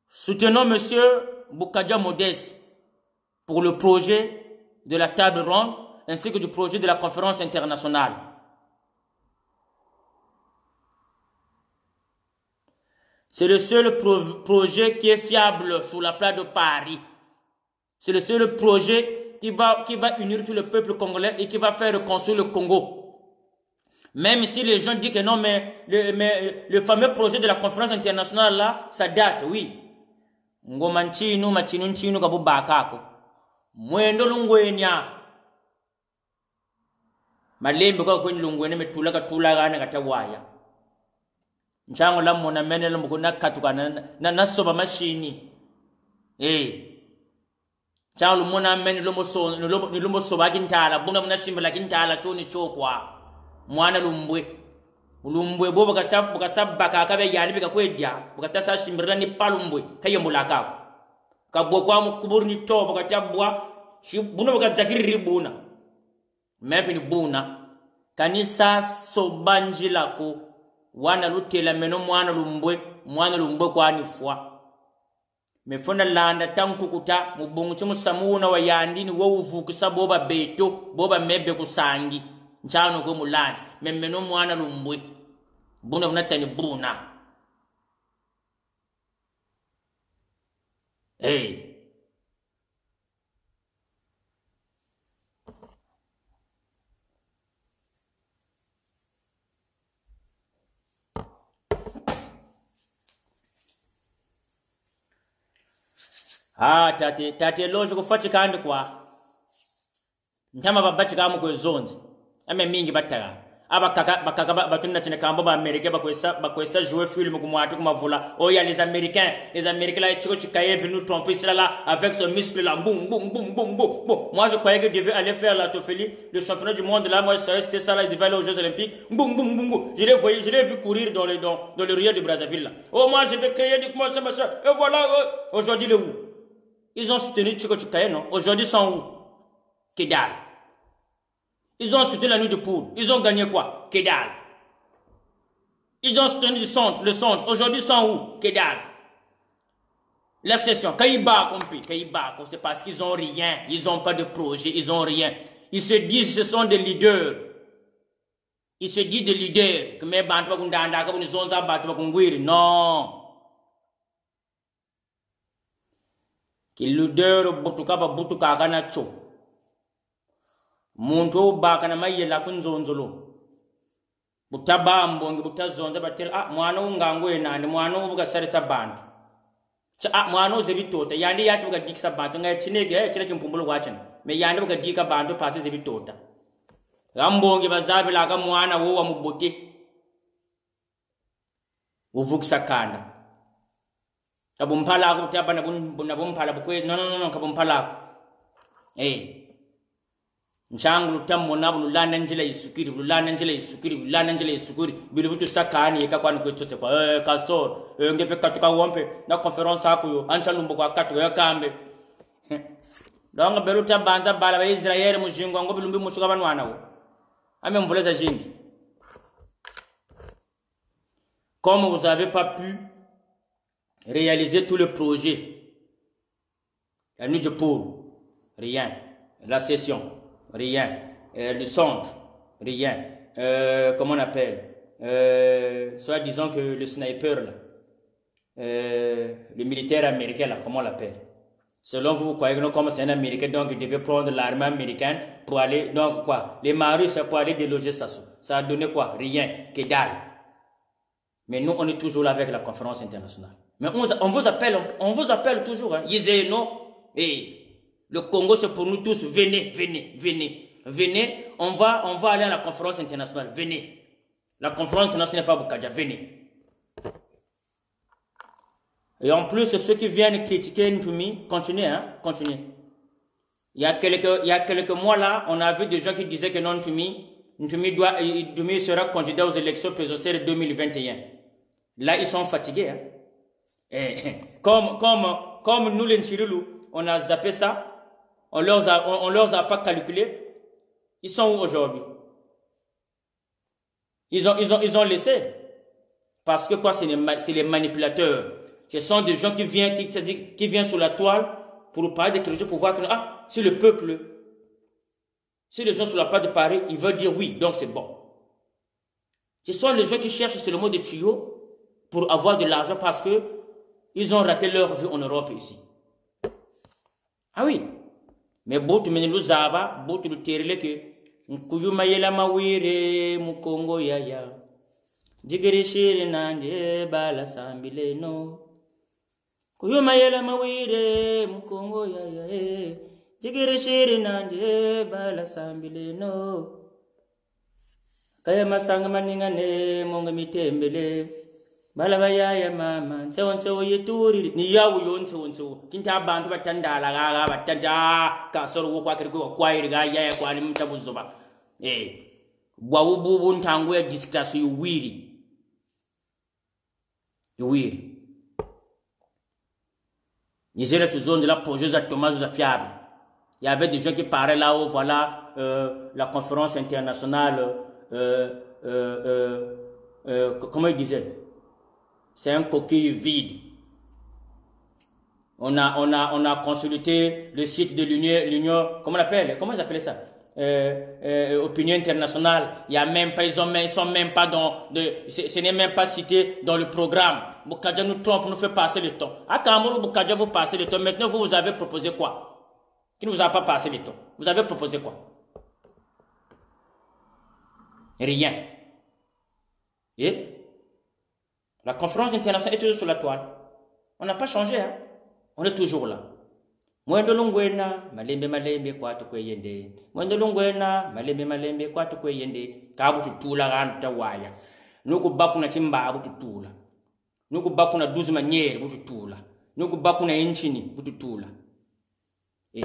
Soutenons M. Bokadja Modeste pour le projet de la table ronde ainsi que du projet de la conférence internationale. C'est le seul projet qui est fiable sur la place de Paris. C'est le seul projet qui va unir tout le peuple congolais et qui va faire reconstruire le Congo. Même si les gens disent que non, mais le fameux projet de la conférence internationale là, ça date, oui. Ngoma nchinu machinu nchinu kabubakako. Mwendo lungwenya. Malembe kwa kwenye lungwenya metulaga tulagana katawaya. Nchango la mona menelo mukuna katuka na soba machini. Chango mona menelo mo soba kintala, bunga muna shimbala kintala choni chokwa. Mwana lumbwe bo bakasab bakakabe yani bika kwedya bakatasa shimbira ni palumbwe kayembula kako kabwo kwa mukuburu ni to bakatabwa buna bakazakiri buna mepe ni buna kanisa sobanjila ko wana lutela meno mwana lumbwe kwa ni fwa mefona landa tankukuta mubungu chimusamuna wa yandi ni wo uvukisa boba beto boba mebe kusangi nchano ko mulani memeno mwana lumbwe buna bunatani buna tate lojo kufatika andi kwa ntama babachi kamu kwezonzi ame mingi bataga abakaka batunda tene kambo ba Amerika bakwesa jouer film kumwatu kumavula oya les américains là chiko chikaye venu tromper cela là avec son muscle là boum boum boum boum boum. Moi je croyais que devait aller faire la Tofeli le championnat du monde là, moi c'était ça là, il devait aller aux Jeux Olympiques boum boum boum boum. Je l'ai vu courir dans le Rio de Brazzaville là. Oh moi je vais créer du moi ça et voilà aujourd'hui le où ils ont soutenu Chiko Chikaye non, aujourd'hui sont où? Kedal. Ils ont soutenu la nuit de poudre. Ils ont gagné quoi? Kedal. Ils ont soutenu le centre. Aujourd'hui, ils sont où? Kedal. La session. Kaïba, compris. Kaïba, c'est parce qu'ils ont rien. Ils n'ont pas de projet. Ils ont rien. Ils se disent ce sont des leaders. Ils se disent des leaders. Que mes bandes non. Qui leader butuka butuka kana cho. Muntu bakana mayela kunzonzolo butaba mbonge butazonza batela mwana ungangwe nani mwana ubuga sarisa bantu cha mwana uze bitota yandi yachi buga dikisa bantu ngai chinege chira chimpumbulo gwachana me yandi buga dika bantu pasi ze bitota gambonge bazabila ka mwana wo wa mubote uvukisa kanda kabumpala ko taba na bumpala bukwe no kabumpala Nchangulu tamu nabu lulanda njila isukiri bilivutu sakani eka kwani kwechote kwa Castor ngepe katuka wompe na conference hapo yo ansha lumbo kwa katu ya kambe donga beruta banza bala ba Israel mujingo ngo bilumbi mushuka banwana wo ame mvuleza jingi. Comme vous avez pas pu réaliser tout le projet, la nuit de pauvre, rien, la session rien, le centre, rien, comment on appelle, soit disons que le sniper là, le militaire américain là, comment on l'appelle? Selon vous, vous croyez que comme c'est un américain, donc il devait prendre l'armée américaine pour aller, donc quoi, les maris pour aller déloger Sassou. Ça a donné quoi? Rien, que dalle. Mais nous, on est toujours là avec la conférence internationale. Mais on vous appelle toujours, hein. Non, et le Congo, c'est pour nous tous. Venez. On va aller à la conférence internationale. Venez. La conférence internationale n'est pas Boukadia. Venez. Et en plus, ceux qui viennent critiquer Ntumi, continuez. Il y a quelques mois là, on a vu des gens qui disaient que non, Ntumi sera candidat aux élections présidentielles de 2021. Là, ils sont fatigués. Hein. Comme nous, les Nchirilou, on a zappé ça. On leur a pas calculé. Ils sont où aujourd'hui? Ils ont laissé. Parce que quoi, c'est les manipulateurs. Ce sont des gens qui viennent sur la toile pour parler des religieux pour voir que si le peuple, si les gens sur la place de Paris, ils veulent dire oui, donc c'est bon. Ce sont les gens qui cherchent sur le mot de tuyau pour avoir de l'argent parce que ils ont raté leur vie en Europe ici. Ah oui. Mais botu menelu zaba, botu lu terele ke nkuyuma yela mawire mukongo yaya. Jigere shiri nande bala sambile no. Kuyuma yela mawire mukongo yaya. Jigere shiri nande bala sambile no. Kaya masanga maninga ne monga mitembele. Bala bayaya mama nsewo yeturi ni yawo yonse wonso kinta abantu batandala gaga batanja kasoro wo kwa kiriko kwa iriga yaya kwa ni mtabuzoba bwa ububu ntangu ya discuss yuwiri Nigeria toujours de la projet za Thomas za fiable. Il y avait des gens qui parlaient là-haut, voilà la conférence internationale comment il disait, c'est un coquille vide. On a consulté le site de l'Union, comment ils appellent ça? Opinion internationale. Il y a même pas, ils sont même pas ce n'est même pas cité dans le programme. Bokadja nous trompe, nous fait passer le temps. À Cameroun, Bokadja vous passez le temps. Maintenant, vous avez proposé quoi? Qui ne vous a pas passé le temps? Vous avez proposé quoi? Rien. Et la conférence internationale est toujours sur la toile. On n'a pas changé, hein? On est toujours là. Mwendo lungwena, malembe kwa tukweyende. Mwendo lungwena, malembe kwa tukweyende. Kabu tutula gandu tawaya. Nuku baku na chimba abu tutula. Nuku baku na 12 maniere bututula. Nuku baku na inchini bututula.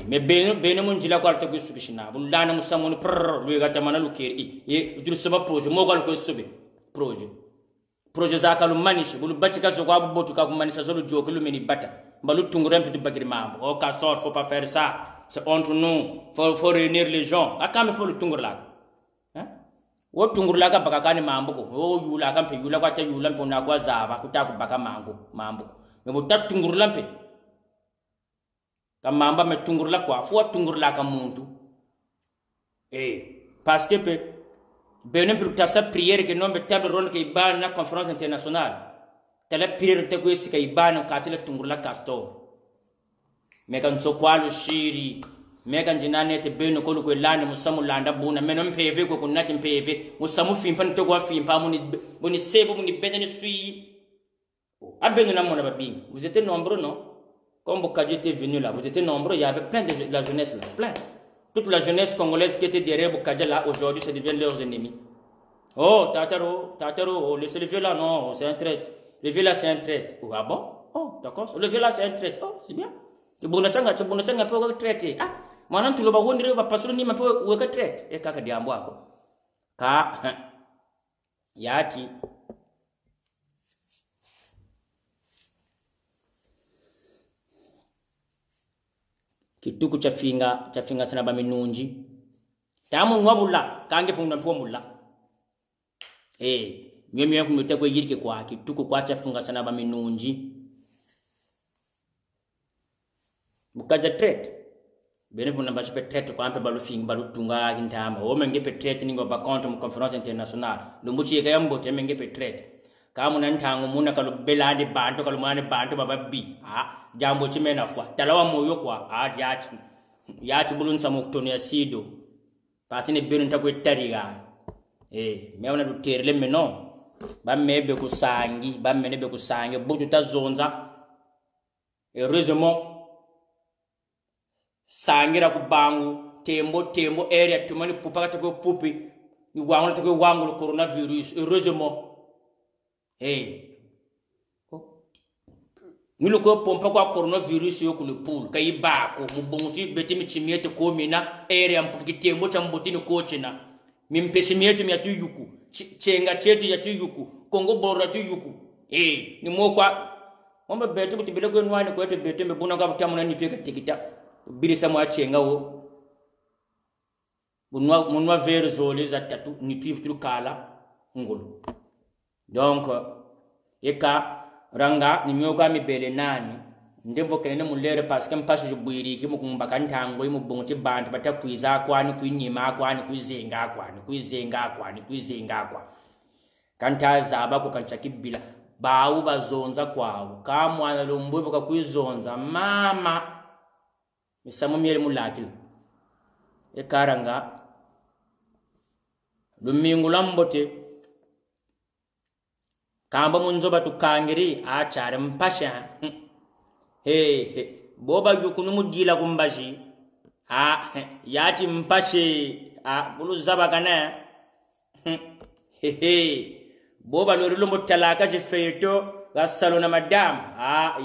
Me beno munjila kwa alta kusukishina. Bulana musamuni prrrr. Luega tamana lukeri. Utulusoma proje. Moga lukosobe. Proje zaka lumanishi. Bulu bachika soko abu botu kakumanisha zolu joke lumeni bata. Balu tungurem petit bagri mambo. Oh cassor, faut pas faire ça. C'est entre nous. Faut réunir les gens. Akame faut le tungurlaga. Hein? Wo tungurlaga bakakani mambo ko. Oh yula kampe yula kwa yula mpo na kwa zaba kutaku baka mambo. Me botat tungurlampe. Kamamba me tungurla kwa. Faut tungurla ka muntu. Parce que benem pour ta sa prière que non be table ronde ke ban na conférence internationale. Tele prière te ko sika ibana ka tele tungurla castor. Mekan so kwalo shiri, mekan jinane te beno ko ko lande musamu landa buna menom PV ko kunati PV musamu fimpan to go fimpa muni sebo muni bedani sui. Abeno na mona babing. Vous étiez nombreux non? Comme Bokadja était venu là, vous étiez nombreux, il y avait plein de la jeunesse là, plein. Toute la jeunesse congolaise qui était derrière Bokadja là aujourd'hui ça devient leurs ennemis. Oh Tataro, oh, le vieux là non, c'est un traître. Le vieux là c'est un traître. Oh, ah bon? Oh, d'accord. Le vieux là c'est un traître. Oh, c'est bien. Tu bonachanga peut traiter. Ah, maintenant tu le vas wondrer va passer ni peut ou que traite. Et kaka diambo ako. Ka yati. Kituku chafinga sana ba minunji. Tamu nwabula kange pungna mfomula. Mimi kumete ko yirike kwa kituku kwa chafunga sana ba minunji. Bokadja traite. Bene puna ba chipe traite kwa ampe balu fing balu tunga kintamba. O menge pe traite ningo ba compte mu conférence internationale. Lumbuchi yega yambo te menge pe traite. Kamu nan tangu muna kalu belande bantu kalu mane bantu baba bi. Jambo chimena fwa. Talawa moyo kwa yati bulun samuktoni ya sido. Pasine benu ntakwe tariga. Mewana du terle meno. Ba mebe kusangi, butu tazonza. Heureusement sangira kubangu tembo area tumani pupa katako pupi ni wangu tako wangu coronavirus heureusement Nilo ko pompa kwa coronavirus yo kule pool kai ba ko mubonguti beti michimiete ko mina area mpuki tembo cha mbotini ko chena mimpeshimiete mi atu yuku chenga chetu ya tu yuku Kongo bora tu yuku ni mokwa omba beti kutibile ko nwane ko ete beti mbona ka butamu na nipeka tikita birisa mwa chenga wo munwa verzo les atatu ni tuifu kala ngolo donc eka ranga ni myoga mi bele nani ndemvo kene mulere parce que mpashi jubwiri ki mukumba kantango imu bonti bantu batakwiza kwani kwinyima kwani kwizenga kwa kantaza abako kanchakibila bawu bazonza kwawo kamwana lombwe boka kwizonza mama misamu miele mulakila ekaranga lumingu lambote kamba munzoba tukangiri achare mpasha he boba yukunu mudila kumbashi yati mpashe bulu zaba kana boba lorilo mutalaka jifeto gasalo na madam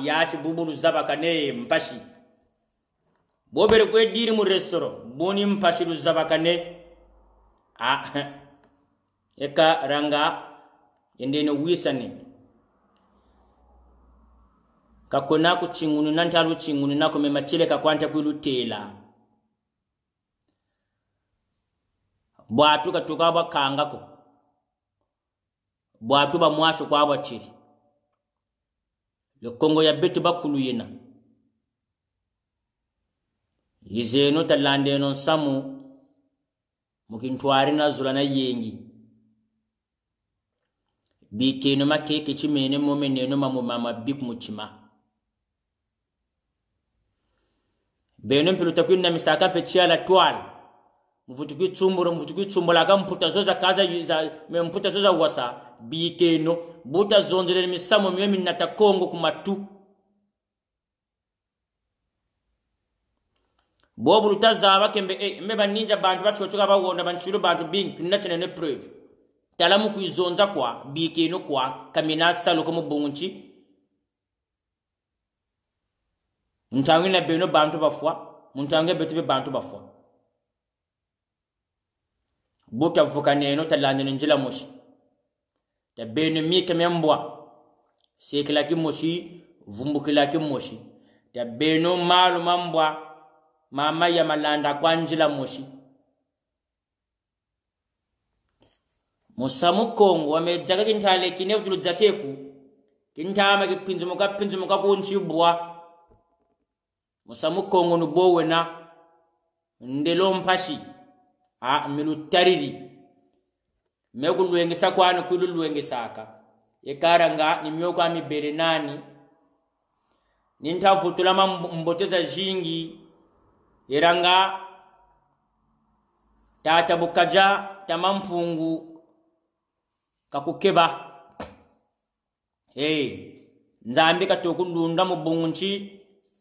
yati bubulu zaba kane mpashi bobere kwe diri mu restaurant boni mpashi lu zaba kane eka ranga yende no wisane kakona ku chingunu nantalu chingunu nako memachile kakwanta kwilutela bwatu katuka bakangako bwatu ba mwasho kwa bachiri le Kongo ya betu bakulu yena yizeno talande non samu mukintwari na zulana yengi bikeno makeke chimene momeneno mama bik muchima beno mpiluta kwina misaka pechia la toile mvutuki tsumbura kamputa zoza kaza za memputa zoza wasa bikeno buta zonzele misamo mimi nata Kongo kumatu bobu lutazaba kembe meba ninja bantu bashochoka bawonda banchiro bantu bing tunachene ne preuve talamu kuizonza kwa bikeno kwa kamina salo komo bunchi ntangina beno bantu bafwa muntange betibe bantu bafwa buta vukaneno talande njila moshi ta beno mike membwa sekela ki moshi vumbukila ki moshi ta beno malu mambwa mama ya malanda kwa njila moshi musamu Kongo wamejaga kintale kine udulu zakeku kintama kipinzumuka kunchibwa musamu Kongo nubowe na ndelo mpashi milutariri megulwengesa kwano kululwengesaka ekaranga nimyoka mibere nani nintavutula mboteza jingi eranga tata bukaja tamamfungu kakukeba nzambe katokulunda mubunchi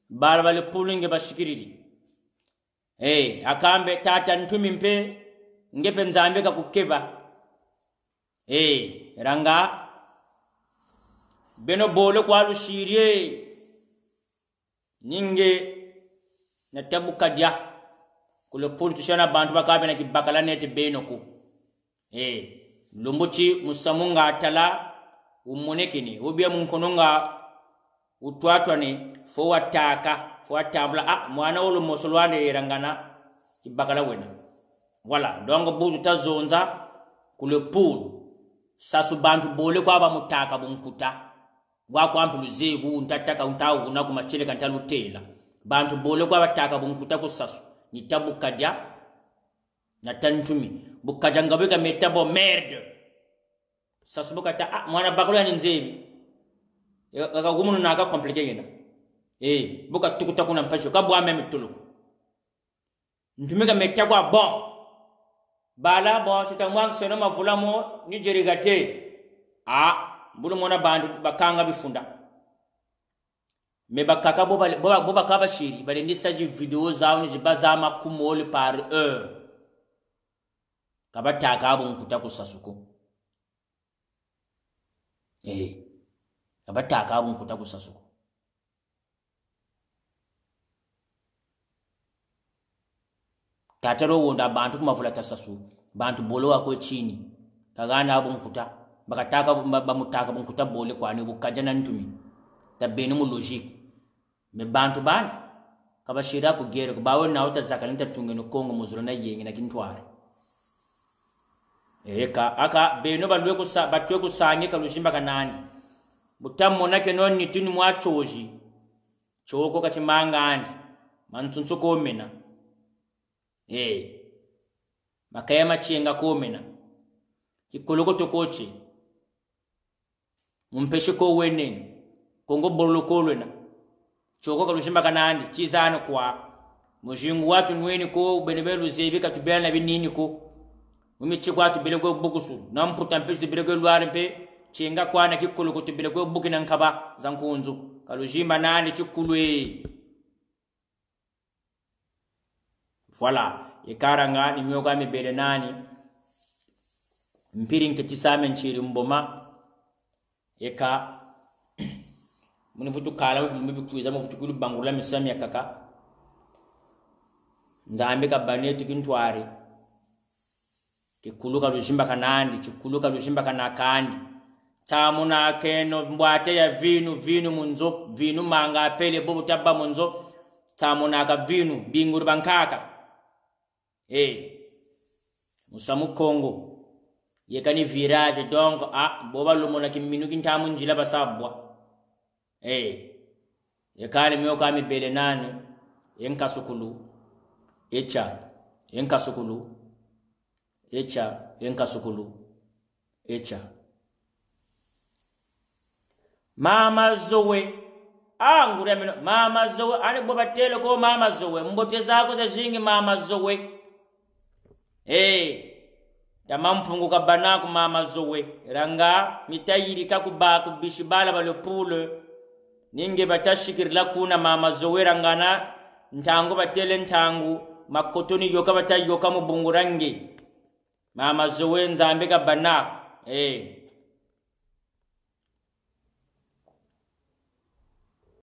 balabale pulinge bashikiriri akambe tata ntumi mpe ngepe nzambe kakukeba ranga beno bole kwa lushirie ninge natabukaja kule pulu tushana bantu bakabe na kibakala nete beno ku lumbuchi musamunga atala umonekini ubia munkononga utwatwane fo watambla mwana olo mosolwane irangana kibakala wena wala dongo buzu tazonza kule pulu sasu bantu bole kwa bamutaka bunkuta gwa kwampuluze bu ntataka untawu na kumachile kantalutela bantu bole kwa bataka bunkuta kusasu nitabukaja na tantumi bukaja ngabeka metabo merde sasu bukata mwana bakolo ya nzebi akagumunu na aka complicated na buka tukuta kuna mpasho kabwa meme tuluko ntumika metagwa bon bala bon chitamwang seno mavulamo ni jerigate mbulu mona bandu bakanga bifunda me bakaka boba kaba shiri bale message video zao ni jibazama kumole par heure kabata kabo nkuta kusasuko kabata kabo nkuta kusasuko tatero wonda bantu kumavula tasasu bantu bolo wako chini kagana abo nkuta bakataka bamutaka bunkuta bole kwani bukajana ntumi tabene mu logique me bantu bana kabashira ku gere ku bawe na utazakalita tungeno Kongo muzuro na yengi na kintware aka beno balwe batwe kusanye kalushimba kanani butamona kenoni tuni mwachoji choko kachimangani mantsutsu komena makaya machenga komena kikoloko tokoche mumpeshe ko wenen Kongo boloko lwena choko kalushimba kanani chizano kwa mujingu watu nweni ko benebelu zebi katubela na binini ko umichi kwatu bilego bukusu namputa mpeshi bilego lware mpe chenga kwana kikulu ko bilego bukina nkaba zankunzu kalujimba nani chikulwe voilà yekaranga ni myoga mibele nani mpiri nketisame nchiri mboma eka munivutu kala mbibi kuiza muvutu kulu bangula misami ya kaka nzambe ka banetu kintwari kikuluka lushimba kanandi chikuluka lushimba kanakandi tamuna keno mbwate ya vinu munzo vinu manga pele bobu tabba munzo tamuna ka vinu binguru bankaka musamu Kongo yekani virage donc boba lumona kiminu kintamu njila basabwa yekani myoka mibele nani yenkasukulu echa yenkasukulu echa mama zowe ngure mino mama zowe ani boba tele ko mama zowe mbote zako za jingi mama zowe tamampungu kabanaku mama zowe ranga mitayiri kakubaku bishibala balopule ninge batashikirila kuna mama zowe rangana ntango batele ntangu makotoni yoka batayoka mubungurange mama zowe nzambe kabanaku